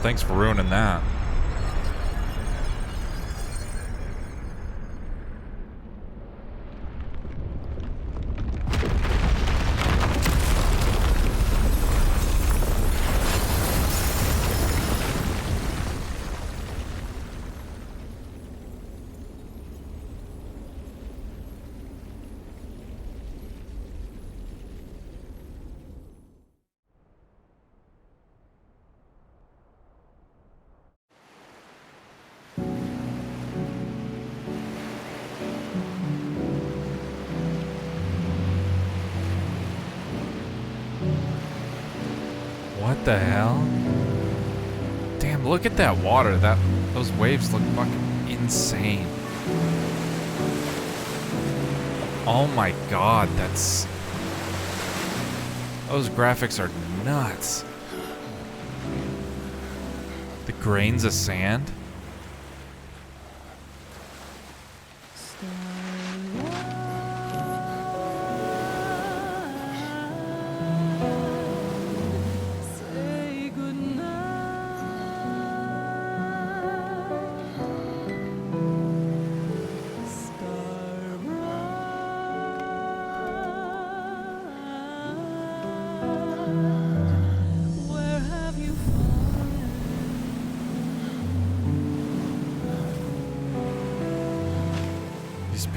Thanks for ruining that. What the hell? Damn, look at that water. Those waves look fucking insane. Oh my god, those graphics are nuts. The grains of sand.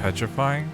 petrifying?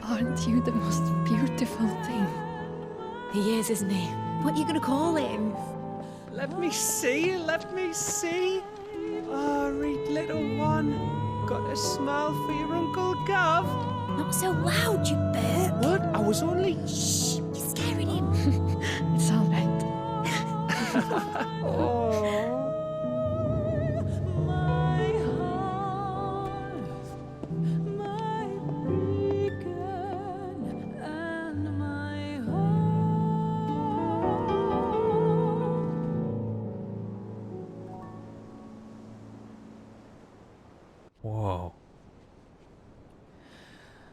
Aren't you the most beautiful thing? He is, isn't he? What are you gonna call him? Let me see, let me see. Oh, read little one. Got a smile for your Uncle Gav. Not so loud, you burp. What? I was only... Shh, you're scaring him. It's all right. Oh. Whoa.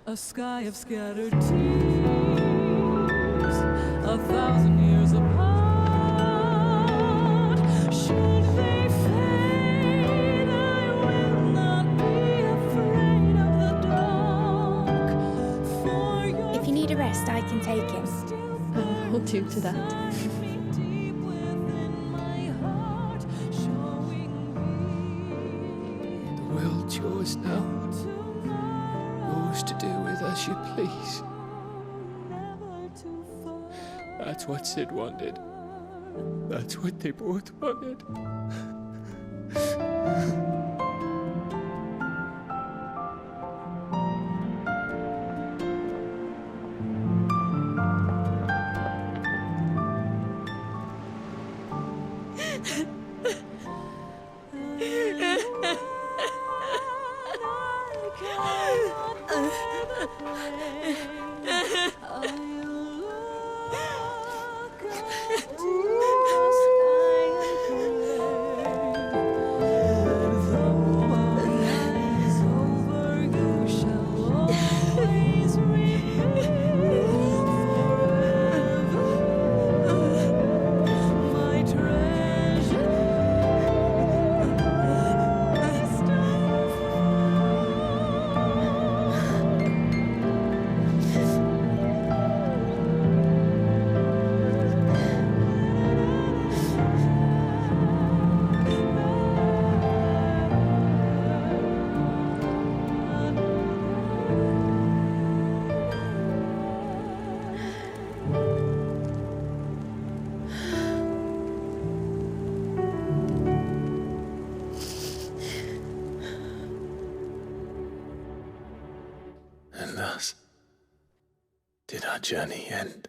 A sky of scattered tears, 1,000 years apart. Should they fade, I will not be afraid of the dark. For your If you need a rest, I can take him. I'll hold you to that. The world's yours now. Yours to do with as you please. That's what Sid wanted. That's what they both wanted. And thus did our journey end.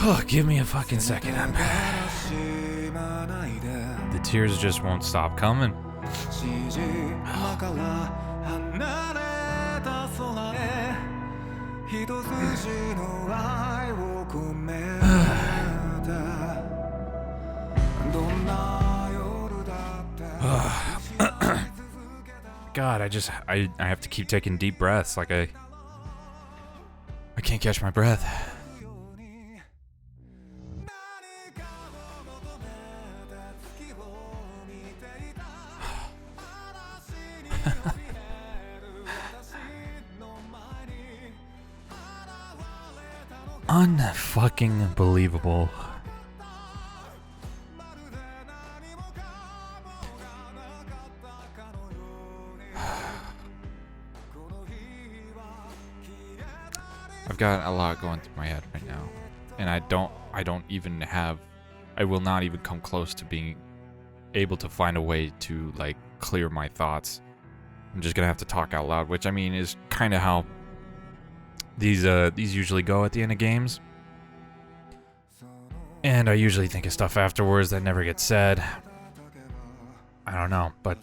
Oh, give me a fucking second. The tears just won't stop coming. God, I have to keep taking deep breaths. Like I can't catch my breath. Unfucking believable. I've got a lot going through my head right now, and I will not even come close to being able to find a way to like clear my thoughts. I'm just gonna have to talk out loud, which I mean is kind of how these usually go at the end of games. And I usually think of stuff afterwards that never gets said. I don't know, but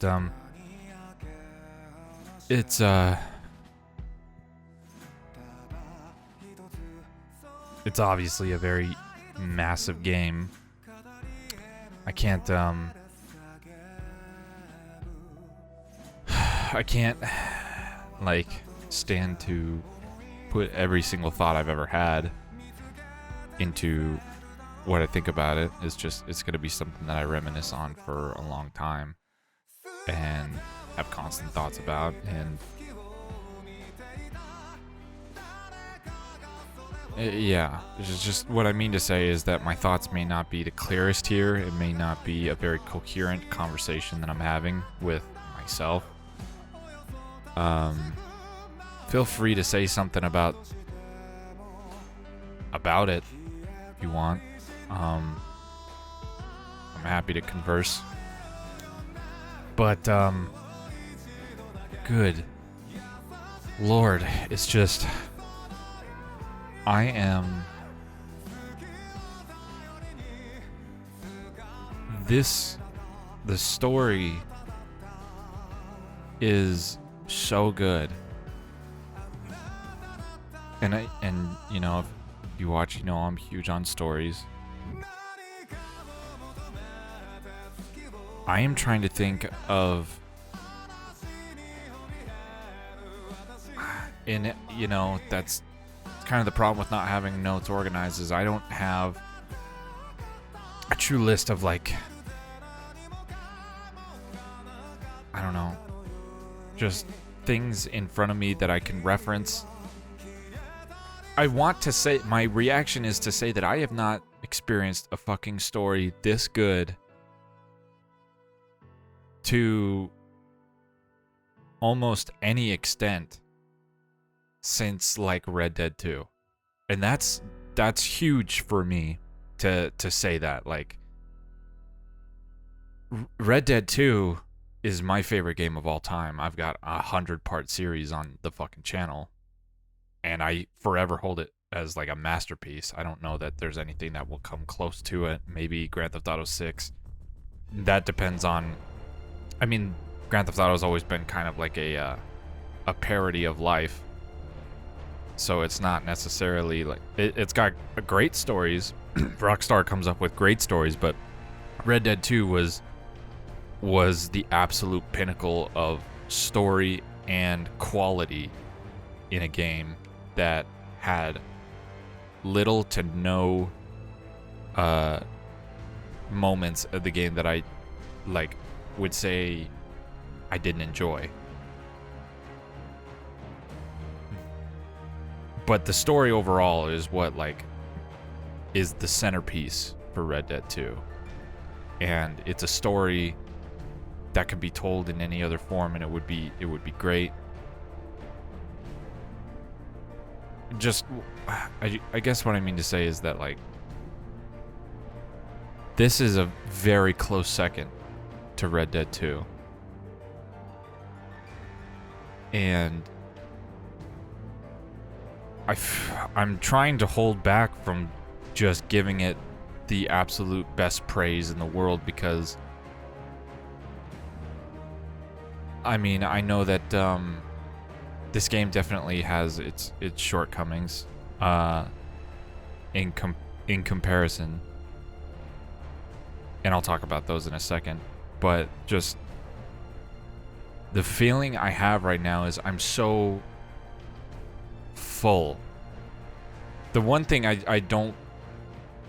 it's obviously a very massive game. I can't like stand to put every single thought I've ever had into what I think about it. It's going to be something that I reminisce on for a long time and have constant thoughts about. And yeah, it's just what I mean to say is that my thoughts may not be the clearest here. It may not be a very coherent conversation that I'm having with myself. Feel free to say something about it if you want. I'm happy to converse. But good Lord, it's just the story is so good. And you know, if you watch, you know I'm huge on stories. I am trying to think of, and you know, that's kind of the problem with not having notes organized, is I don't have a true list of, like, I don't know, just things in front of me that I can reference. I want to say, my reaction is to say that I have not experienced a fucking story this good to almost any extent since, like, Red Dead 2. And that's huge for me to say that. Like, Red Dead 2 is my favorite game of all time. I've got a 100-part series on the fucking channel, and I forever hold it as like a masterpiece. I don't know that there's anything that will come close to it. Maybe Grand Theft Auto 6. That depends on, I mean, Grand Theft Auto has always been kind of like a parody of life. So it's not necessarily like, it's got great stories. Rockstar comes up with great stories, but Red Dead 2 was the absolute pinnacle of story and quality in a game that had little to no moments of the game that I like would say I didn't enjoy. But the story overall is what, like, is the centerpiece for Red Dead 2. And it's a story that could be told in any other form, and it would be great. Just, I guess what I mean to say is that, like, this is a very close second to Red Dead 2. And I'm trying to hold back from just giving it the absolute best praise in the world, because I mean, I know that this game definitely has its shortcomings in comparison, and I'll talk about those in a second. But just the feeling I have right now is I'm so full. The one thing I don't,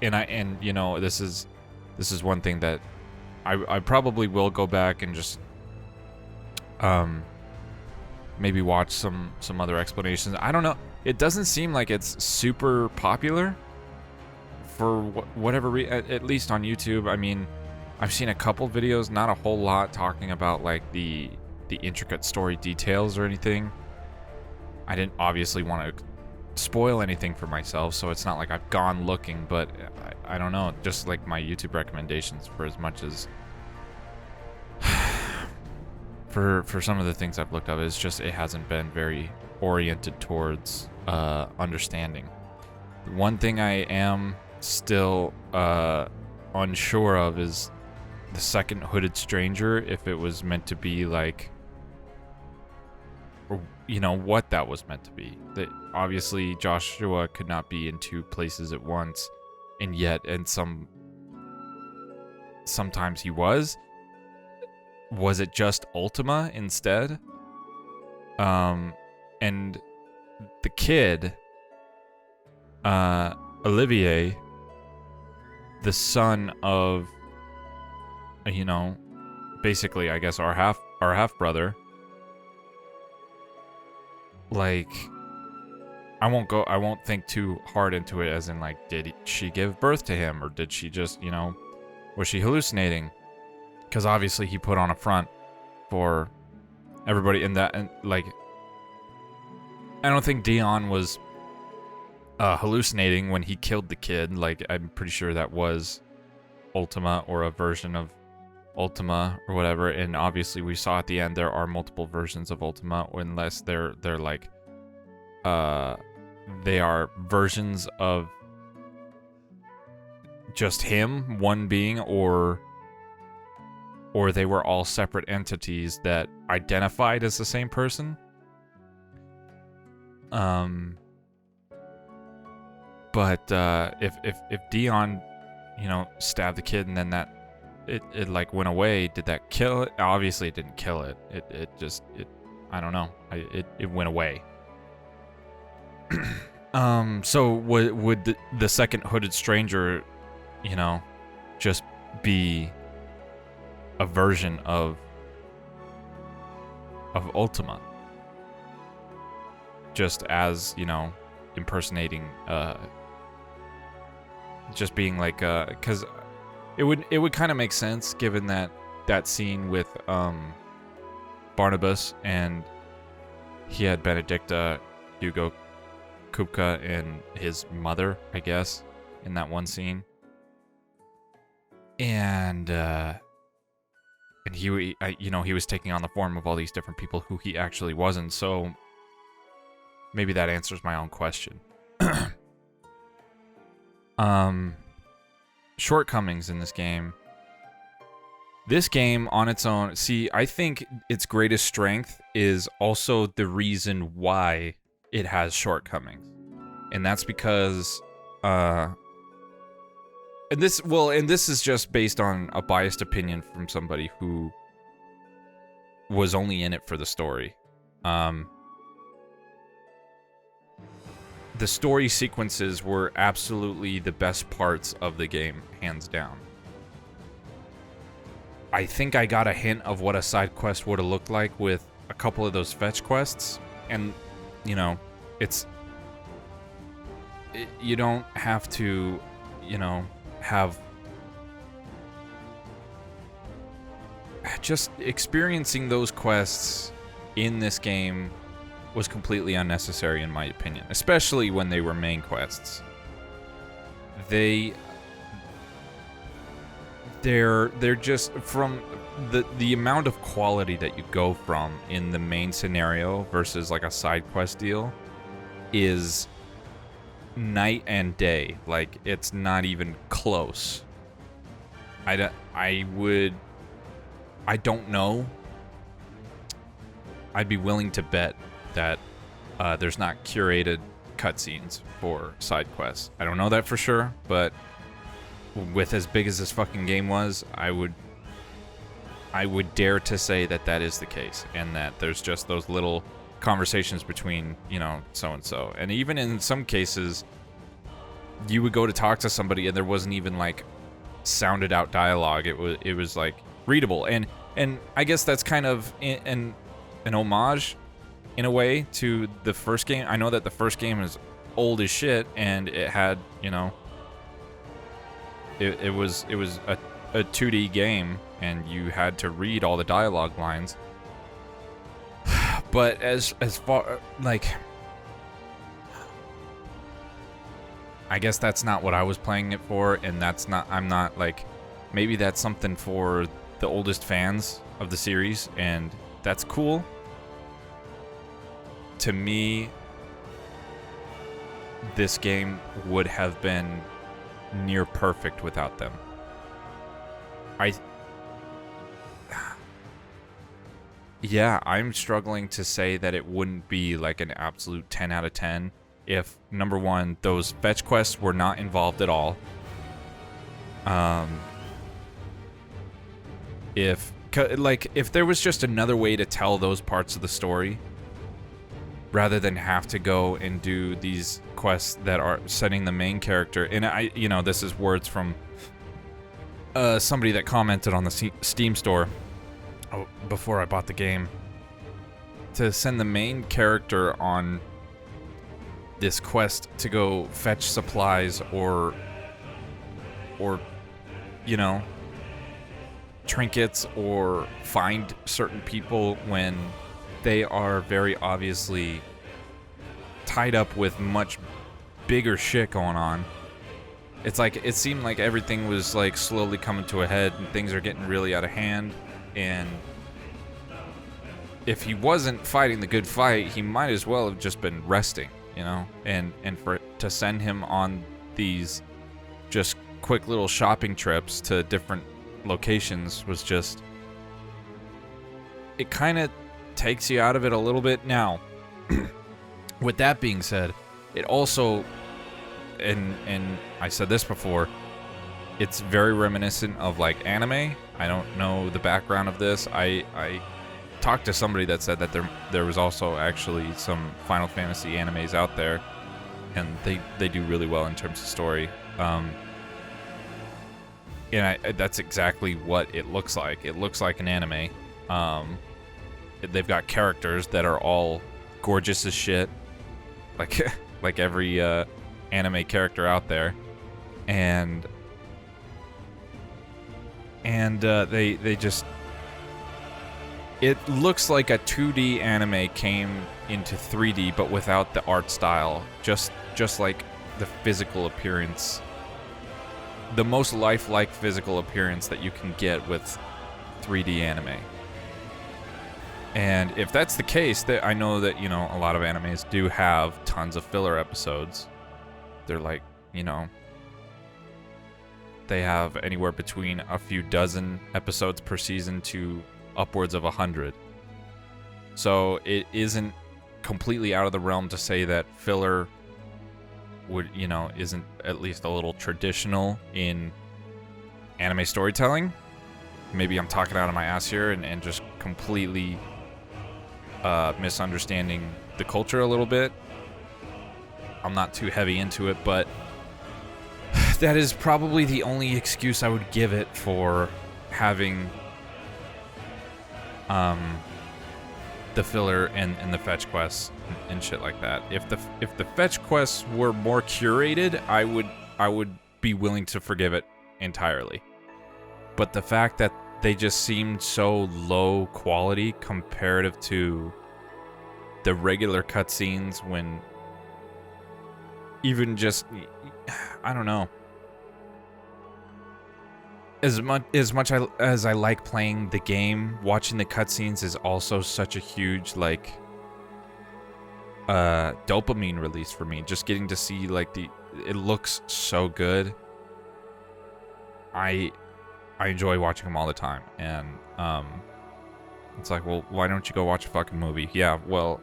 and you know, this is one thing that I probably will go back and just maybe watch some other explanations. I don't know. It doesn't seem like it's super popular for whatever at least on YouTube. I mean, I've seen a couple videos, not a whole lot, talking about like the intricate story details or anything. I didn't obviously want to spoil anything for myself, so it's not like I've gone looking, but I don't know, just like my YouTube recommendations, for as much as for some of the things I've looked up, it's just it hasn't been very oriented towards understanding. One thing I am still unsure of is the second hooded stranger, if it was meant to be like, or, you know, what that was meant to be. That obviously Joshua could not be in two places at once, and yet sometimes he was. Was it just Ultima instead? And the kid, Olivier, the son of, you know, basically, I guess our half brother. Like, I won't think too hard into it, as in like, did she give birth to him, or did she just, you know, was she hallucinating? Because obviously he put on a front for everybody in that, and like, I don't think Dion was hallucinating when he killed the kid. Like, I'm pretty sure that was Ultima, or a version of Ultima, or whatever. And obviously we saw at the end there are multiple versions of Ultima, unless they're like they are versions of just him, one being, or they were all separate entities that identified as the same person. But if Dion, you know, stabbed the kid and then that it like went away, did that kill it? Obviously it didn't kill it. It just I don't know. It went away. So would the second hooded stranger, you know, just be a version of Ultima, just as, you know, impersonating, just being like, because it would kind of make sense, given that scene with Barnabas, and he had Benedicta, Hugo, Kupka, and his mother, I guess, in that one scene, and he, you know, he was taking on the form of all these different people who he actually wasn't. So maybe that answers my own question. Shortcomings in this game. This game on its own, see, I think its greatest strength is also the reason why it has shortcomings. And that's because and this is just based on a biased opinion from somebody who was only in it for the story. The story sequences were absolutely the best parts of the game, hands down. I think I got a hint of what a side quest would have looked like with a couple of those fetch quests, and, you know, you don't have to, you know, have just experiencing those quests in this game was completely unnecessary, in my opinion, especially when they were main quests. They're just, from the amount of quality that you go from in the main scenario versus like a side quest deal is night and day. Like, it's not even close. I don't know. I'd be willing to bet that there's not curated cutscenes for side quests. I don't know that for sure, but with as big as this fucking game was, I would dare to say that that is the case, and that there's just those little conversations between, you know, so-and-so. And even in some cases, you would go to talk to somebody and there wasn't even like sounded out dialogue. It was like readable. And I guess that's kind of an homage in a way to the first game. I know that the first game is old as shit, and it had, you know, it was a 2D game, and you had to read all the dialogue lines. But as far, like, I guess that's not what I was playing it for, and I'm not like, maybe that's something for the oldest fans of the series, and that's cool. To me, this game would have been near perfect without them. Yeah, I'm struggling to say that it wouldn't be like an absolute 10 out of 10 if, number one, those fetch quests were not involved at all. If there was just another way to tell those parts of the story, rather than have to go and do these quests that are setting the main character, and this is words from somebody that commented on the Steam store before I bought the game, to send the main character on this quest to go fetch supplies or trinkets or find certain people when they are very obviously tied up with much bigger shit going on. It's like, it seemed like everything was like slowly coming to a head and things are getting really out of hand, and if he wasn't fighting the good fight, he might as well have just been resting, and for it to send him on these just quick little shopping trips to different locations was just, it kind of takes you out of it a little bit. Now, with that being said, it also, and I said this before, it's very reminiscent of like anime. I don't know the background of this. I talked to somebody that said that there was also actually some Final Fantasy animes out there, and they do really well in terms of story. That's exactly what it looks like. It looks like an anime. They've got characters that are all gorgeous as shit, like every anime character out there, and they just, it looks like a 2D anime came into 3D, but without the art style, just like the physical appearance, the most lifelike physical appearance that you can get with 3D anime. And if that's the case, that I know that, a lot of animes do have tons of filler episodes. They're like, they have anywhere between a few dozen episodes per season to upwards of 100. So it isn't completely out of the realm to say that filler would, isn't at least a little traditional in anime storytelling. Maybe I'm talking out of my ass here and just completely misunderstanding the culture a little bit. I'm not too heavy into it, but that is probably the only excuse I would give it for having the filler and the fetch quests and shit like that. If the fetch quests were more curated, I would be willing to forgive it entirely. But the fact that they just seemed so low quality comparative to the regular cutscenes, when even just, I don't know. As much as I like playing the game, watching the cutscenes is also such a huge dopamine release for me. Just getting to see it looks so good. I enjoy watching them all the time, and it's like, well, why don't you go watch a fucking movie? Yeah, well,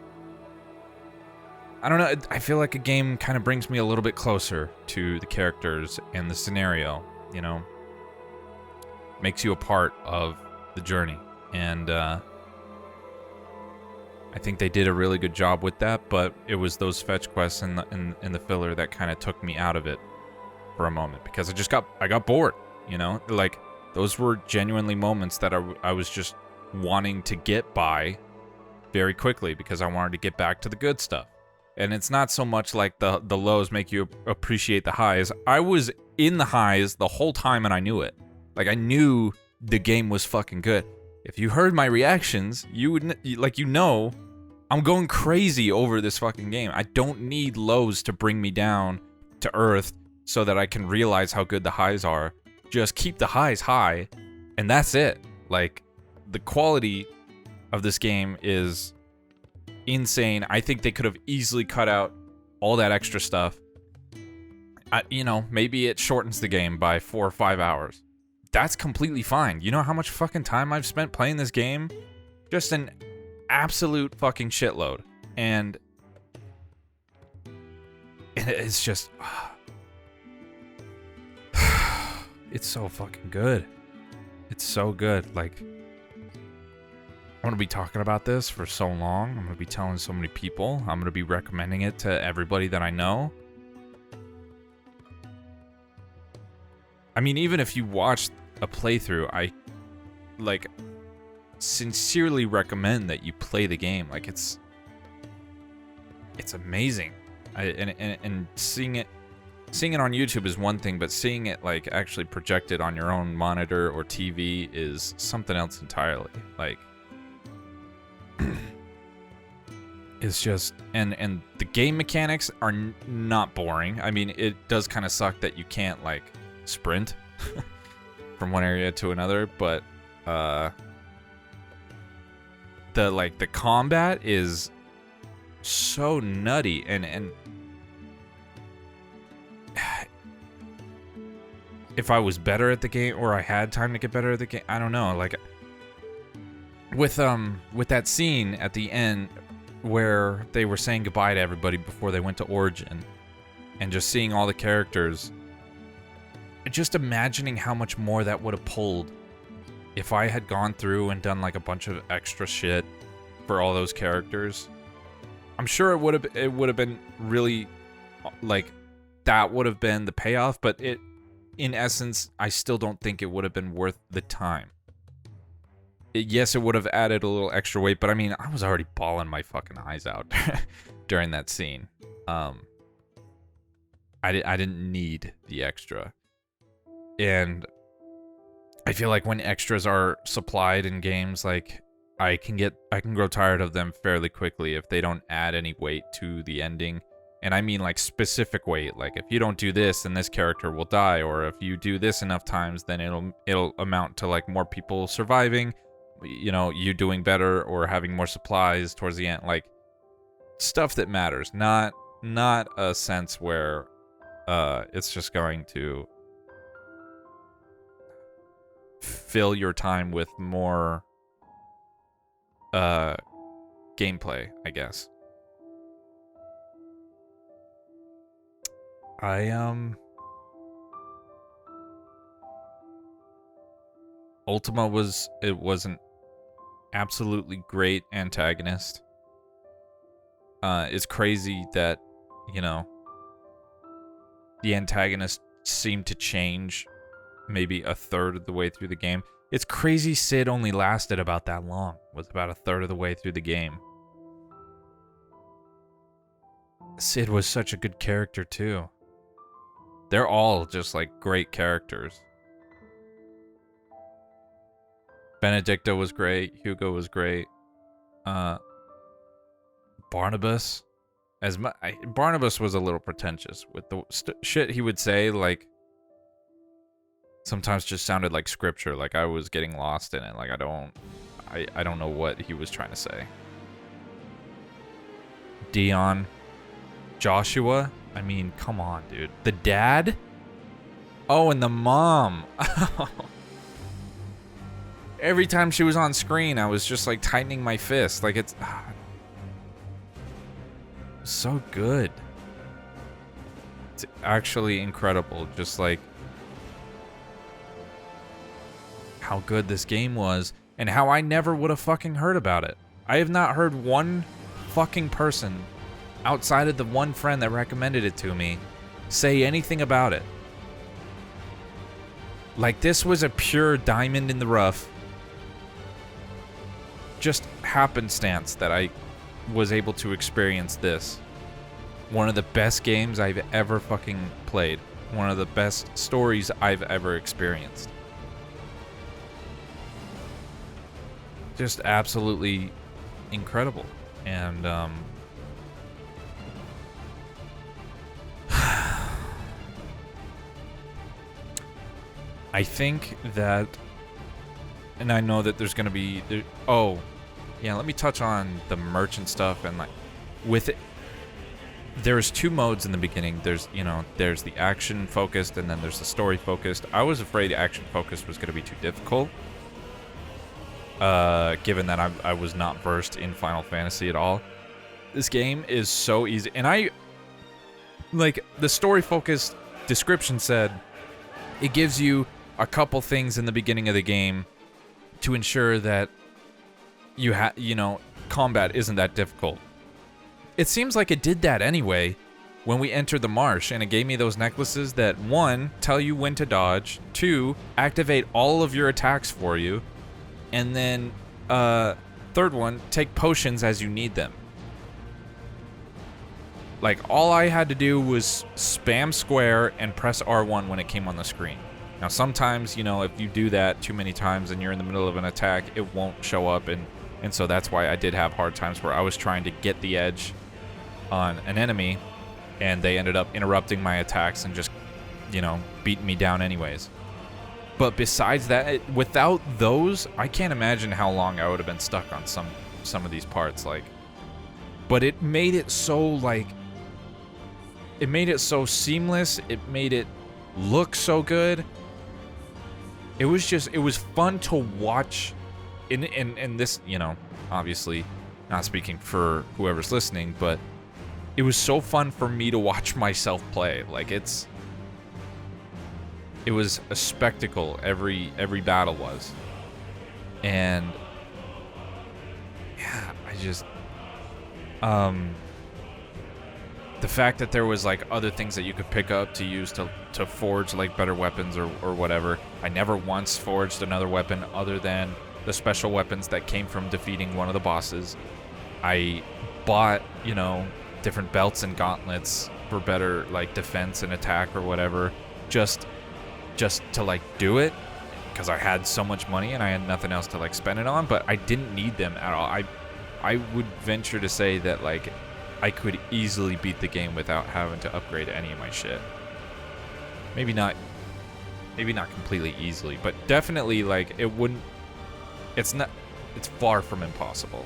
I don't know. I feel like a game kind of brings me a little bit closer to the characters and the scenario, makes you a part of the journey, and I think they did a really good job with that. But it was those fetch quests and the filler that kind of took me out of it for a moment, because I got bored, like those were genuinely moments that I was just wanting to get by very quickly because I wanted to get back to the good stuff. And it's not so much like the lows make you appreciate the highs. I was in the highs the whole time and I knew it. Like, I knew the game was fucking good. If you heard my reactions, you would, I'm going crazy over this fucking game. I don't need lows to bring me down to earth so that I can realize how good the highs are. Just keep the highs high, and that's it. Like, the quality of this game is insane. I think they could have easily cut out all that extra stuff. You know, maybe it shortens the game by 4 or 5 hours. That's completely fine. You know how much fucking time I've spent playing this game? Just an absolute fucking shitload. And it's just... it's so fucking good. It's so good. Like, I'm going to be talking about this for so long. I'm going to be telling so many people. I'm going to be recommending it to everybody that I know. I mean, even if you watch a playthrough, I, like, sincerely recommend that you play the game. Like, it's amazing. And seeing it on YouTube is one thing, but seeing it, like, actually projected on your own monitor or TV is something else entirely. Like, it's just, and the game mechanics are not boring. I mean, it does kind of suck that you can't, like, sprint from one area to another, but the combat is so nutty, and if I was better at the game, or I had time to get better at the game, I don't know. Like, with that scene at the end where they were saying goodbye to everybody before they went to Origin, and just seeing all the characters, just imagining how much more that would have pulled if I had gone through and done like a bunch of extra shit for all those characters. I'm sure it would have been really, like, that would have been the payoff, but in essence, I still don't think it would have been worth the time. Yes, it would have added a little extra weight, but I mean, I was already bawling my fucking eyes out during that scene. I didn't need the extra. And I feel like when extras are supplied in games, like, I can grow tired of them fairly quickly if they don't add any weight to the ending. And I mean, like, specific weight. Like, if you don't do this, then this character will die, or if you do this enough times, then it'll amount to, like, more people surviving, you know, you doing better or having more supplies towards the end. Like, stuff that matters, not a sense where it's just going to fill your time with more gameplay, I guess. Ultima was an absolutely great antagonist. It's crazy that, you know, the antagonist seemed to change maybe a third of the way through the game. It's crazy Sid only lasted about that long. Was about a third of the way through the game. Sid was such a good character too. They're all just like great characters. Benedicta was great. Hugo was great. Barnabas. Barnabas was a little pretentious with the shit he would say. Like, sometimes just sounded like scripture. Like, I was getting lost in it. Like, I don't know what he was trying to say. Dion. Joshua. I mean, come on, dude. The dad? Oh, and the mom. Every time she was on screen, I was just like tightening my fist. Like, it's so good. It's actually incredible. Just like how good this game was, and how I never would have fucking heard about it. I have not heard one fucking person outside of the one friend that recommended it to me say anything about it. Like, this was a pure diamond in the rough. Just happenstance that I was able to experience this. One of the best games I've ever fucking played. One of the best stories I've ever experienced. Just absolutely incredible. And I think that, and I know that there's gonna be, oh, yeah, let me touch on the merchant stuff and like, with it, there's 2 modes in the beginning. There's, you know, there's the action focused and then there's the story focused. I was afraid action focused was gonna be too difficult, given that I was not versed in Final Fantasy at all. This game is so easy, and like, the story focused description said it gives you a couple things in the beginning of the game to ensure that you know, combat isn't that difficult. It seems like it did that anyway when we entered the marsh, and it gave me those necklaces that, 1, tell you when to dodge, 2, activate all of your attacks for you, and then 3rd one, take potions as you need them. Like, all I had to do was spam square and press R1 when it came on the screen. Now, sometimes, you know, if you do that too many times and you're in the middle of an attack, it won't show up, and so that's why I did have hard times where I was trying to get the edge on an enemy, and they ended up interrupting my attacks and just, you know, beating me down anyways. But besides that, without those, I can't imagine how long I would have been stuck on some of these parts, like. But it made it so, like, it made it so seamless. It made it look so good. It was fun to watch. In this, you know, obviously not speaking for whoever's listening, but it was so fun for me to watch myself play. Like, it was a spectacle. Every battle was. And yeah, I just the fact that there was like other things that you could pick up to use to forge like better weapons or whatever. I never once forged another weapon other than the special weapons that came from defeating one of the bosses. I bought, you know, different belts and gauntlets for better like defense and attack or whatever, just to like do it, because I had so much money and I had nothing else to like spend it on. But I didn't need them at all. I would venture to say that like I could easily beat the game without having to upgrade any of my shit. Maybe not completely easily, but definitely like it wouldn't. It's far from impossible.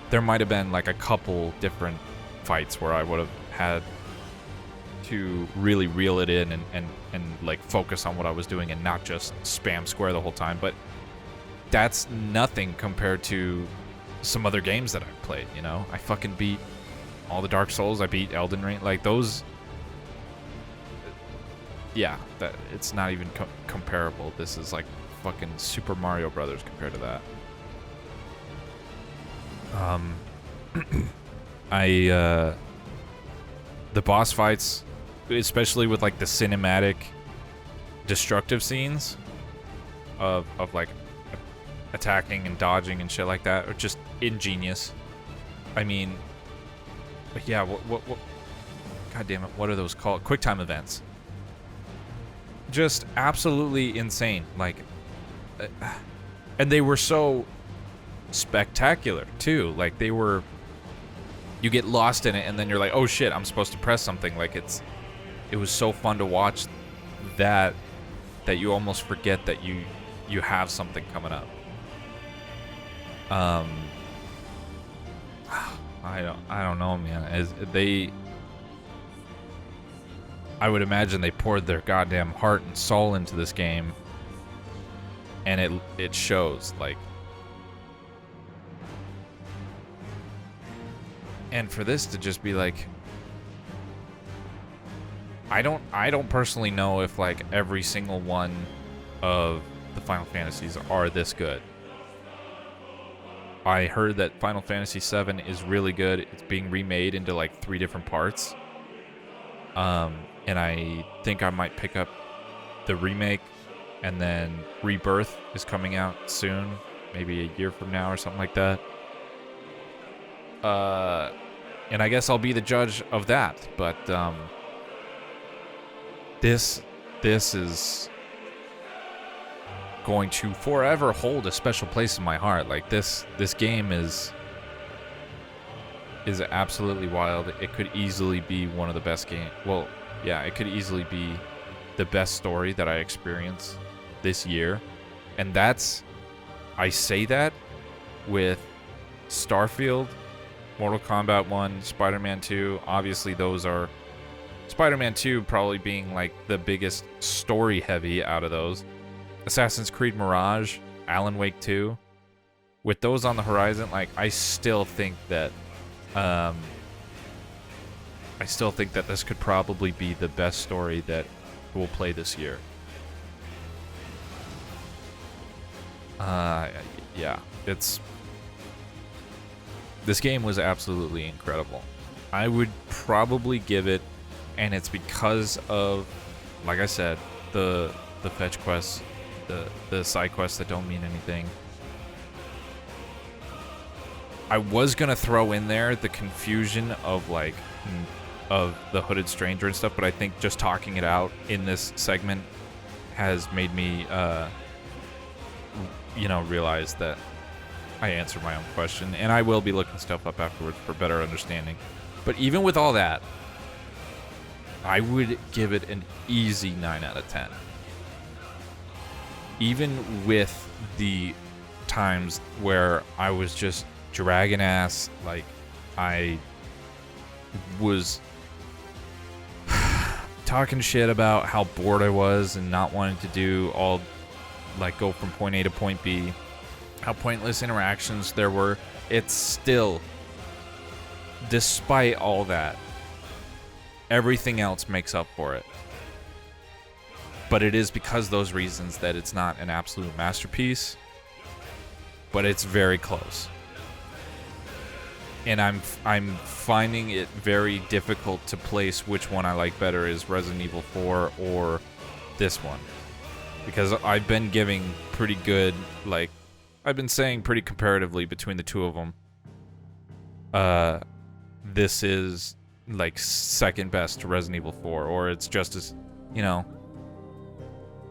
There might have been like a couple different fights where I would have had to really reel it in and like focus on what I was doing and not just spam square the whole time. But that's nothing compared to some other games that I've played, you know? I fucking beat all the Dark Souls. I beat Elden Ring. Like, those... Yeah, that it's not even comparable. This is like fucking Super Mario Brothers compared to that. The boss fights, especially with like the cinematic destructive scenes of like attacking and dodging and shit like that, are just ingenious. I mean, yeah, what God damn it, what are those called? QuickTime events. Just absolutely insane. Like, and they were so spectacular too. Like, they were, you get lost in it and then you're like, oh shit, I'm supposed to press something. Like, it was so fun to watch that you almost forget that you have something coming up. I don't know, man. I would imagine they poured their goddamn heart and soul into this game, and it shows, like. And for this to just be like, I don't personally know if like every single one of the Final Fantasies are this good. I heard that Final Fantasy VII is really good. It's being remade into like 3 different parts. And I think I might pick up the remake, and then Rebirth is coming out soon, maybe a year from now or something like that. And I guess I'll be the judge of that. But this is going to forever hold a special place in my heart. Like, this game is absolutely wild. It could easily be one of the best games. Well, yeah, it could easily be the best story that I experienced this year. And I say that with Starfield, Mortal Kombat 1, Spider-Man 2. Obviously, those are Spider-Man 2 probably being like the biggest story heavy out of those. Assassin's Creed Mirage, Alan Wake 2. With those on the horizon, like I still think that this could probably be the best story that we'll play this year. Yeah, this game was absolutely incredible. I would probably give it, and it's because of, like I said, the fetch quests, the side quests that don't mean anything. I was gonna throw in there the confusion of of the Hooded Stranger and stuff, but I think just talking it out in this segment has made me realize that I answered my own question, and I will be looking stuff up afterwards for better understanding. But even with all that, I would give it an easy 9 out of 10. Even with the times where I was just dragging ass, like I was talking shit about how bored I was and not wanting to do all, like, go from point A to point B, how pointless interactions there were. It's still, despite all that, everything else makes up for it. But it is because those reasons that it's not an absolute masterpiece, but it's very close. And I'm finding it very difficult to place which one I like better, is Resident Evil 4 or this one. Because I've been giving pretty good, like, I've been saying pretty comparatively between the two of them. This is, like, second best to Resident Evil 4, or it's just as,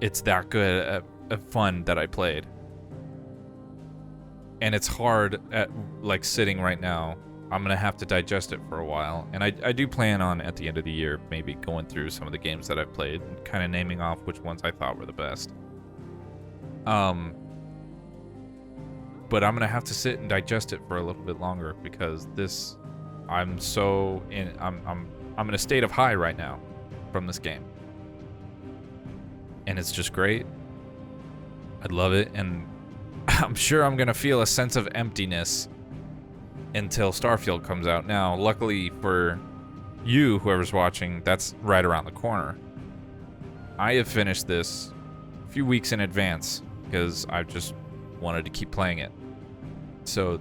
it's that good at fun that I played. And it's hard at, like, sitting right now. I'm going to have to digest it for a while. And I do plan on, at the end of the year, maybe going through some of the games that I've played and kind of naming off which ones I thought were the best. But I'm going to have to sit and digest it for a little bit longer, because this, I'm in a state of high right now from this game. And it's just great. I love it, and I'm sure I'm going to feel a sense of emptiness until Starfield comes out. Now, luckily for you, whoever's watching, that's right around the corner. I have finished this a few weeks in advance because I just wanted to keep playing it. So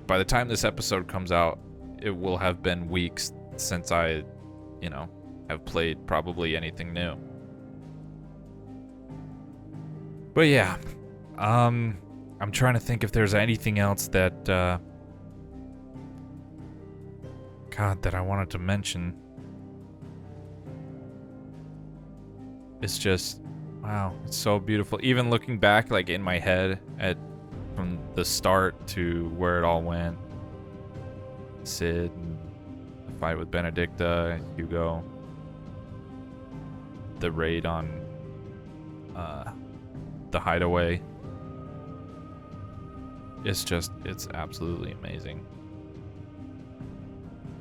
by the time this episode comes out, it will have been weeks since I, have played probably anything new. But yeah, I'm trying to think if there's anything else that, that I wanted to mention. It's just, wow, it's so beautiful. Even looking back, like, in my head from the start to where it all went. Sid, and the fight with Benedicta, Hugo, the raid on the hideaway. It's absolutely amazing.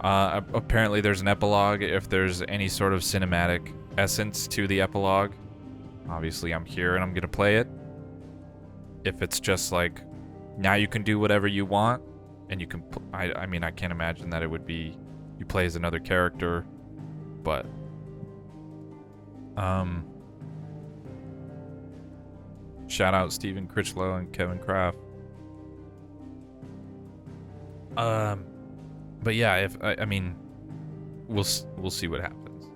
Apparently there's an epilogue, if there's any sort of cinematic essence to the epilogue. Obviously I'm here and I'm gonna play it. If it's just like, now you can do whatever you want, and you can, I mean, I can't imagine that it would be, you play as another character, but, shout out Stephen Critchlow and Kevin Kraft. But yeah, if I mean, we'll see what happens.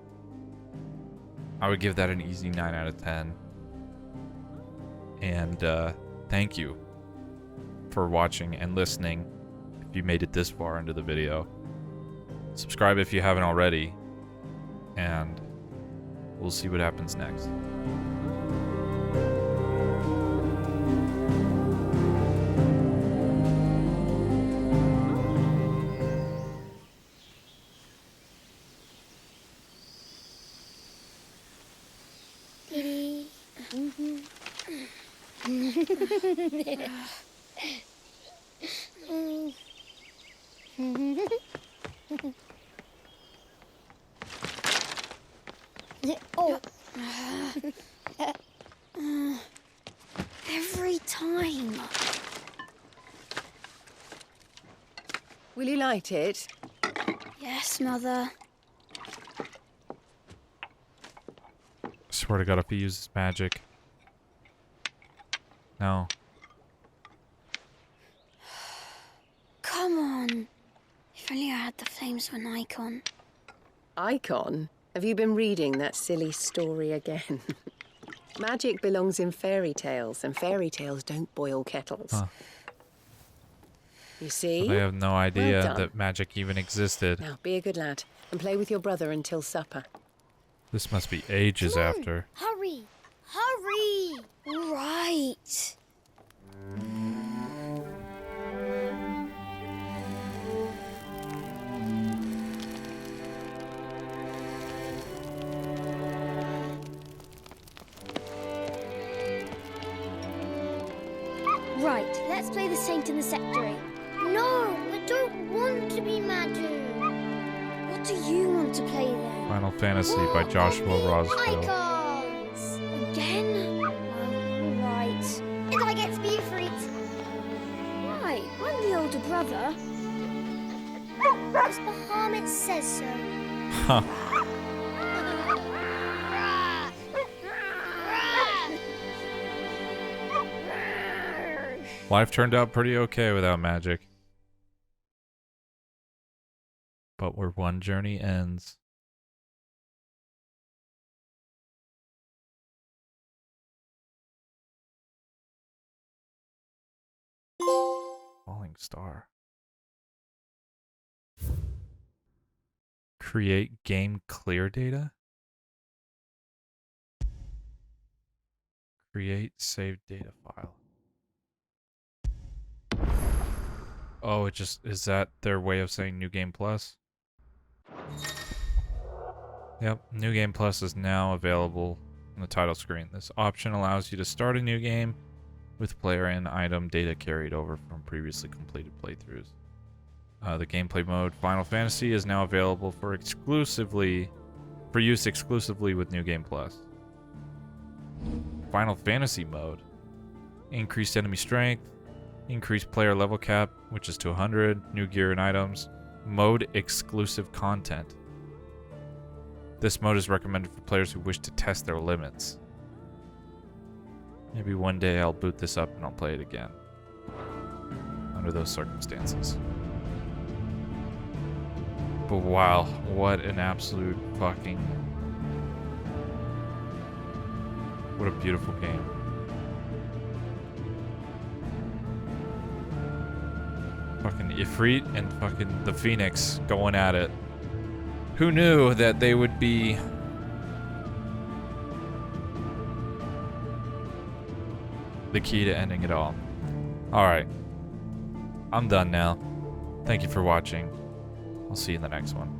I would give that an easy 9 out of 10. And thank you for watching and listening. If you made it this far into the video, subscribe if you haven't already, and we'll see what happens next. Oh. Every time. Will you light it? Yes, Mother. Swear to God, if he uses magic. No. Come on. If only I had the flames of an Eikon. Eikon? Have you been reading that silly story again? Magic belongs in fairy tales, and fairy tales don't boil kettles. Huh. You see? They have no idea Well done. that magic even existed. Now, be a good lad and play with your brother until supper. This must be ages Come on, after. Hurry! Hurry! Right. Right, let's play the saint in the secretary. No, I don't want to be Madu. What do you want to play then? Final Fantasy by Joshua Rosville. Eikons! Again? Right. And I get to be a freak. Why? I'm the older brother. Because Bahamut says so. Huh. Life turned out pretty okay without magic. But where one journey ends. Falling star. Create game clear data? Create saved data file. Oh, it just, is that their way of saying New Game Plus? Yep, New Game Plus is now available on the title screen. This option allows you to start a new game with player and item data carried over from previously completed playthroughs. The gameplay mode Final Fantasy is now available for use exclusively with New Game Plus. Final Fantasy mode. Increased enemy strength, increased player level cap, which is to 100, new gear and items, mode exclusive content. This mode is recommended for players who wish to test their limits. Maybe one day I'll boot this up and I'll play it again. Under those circumstances. But wow, what an absolute fucking... What a beautiful game. Fucking Ifrit and fucking the Phoenix going at it. Who knew that they would be... the key to ending it all. Alright. I'm done now. Thank you for watching. I'll see you in the next one.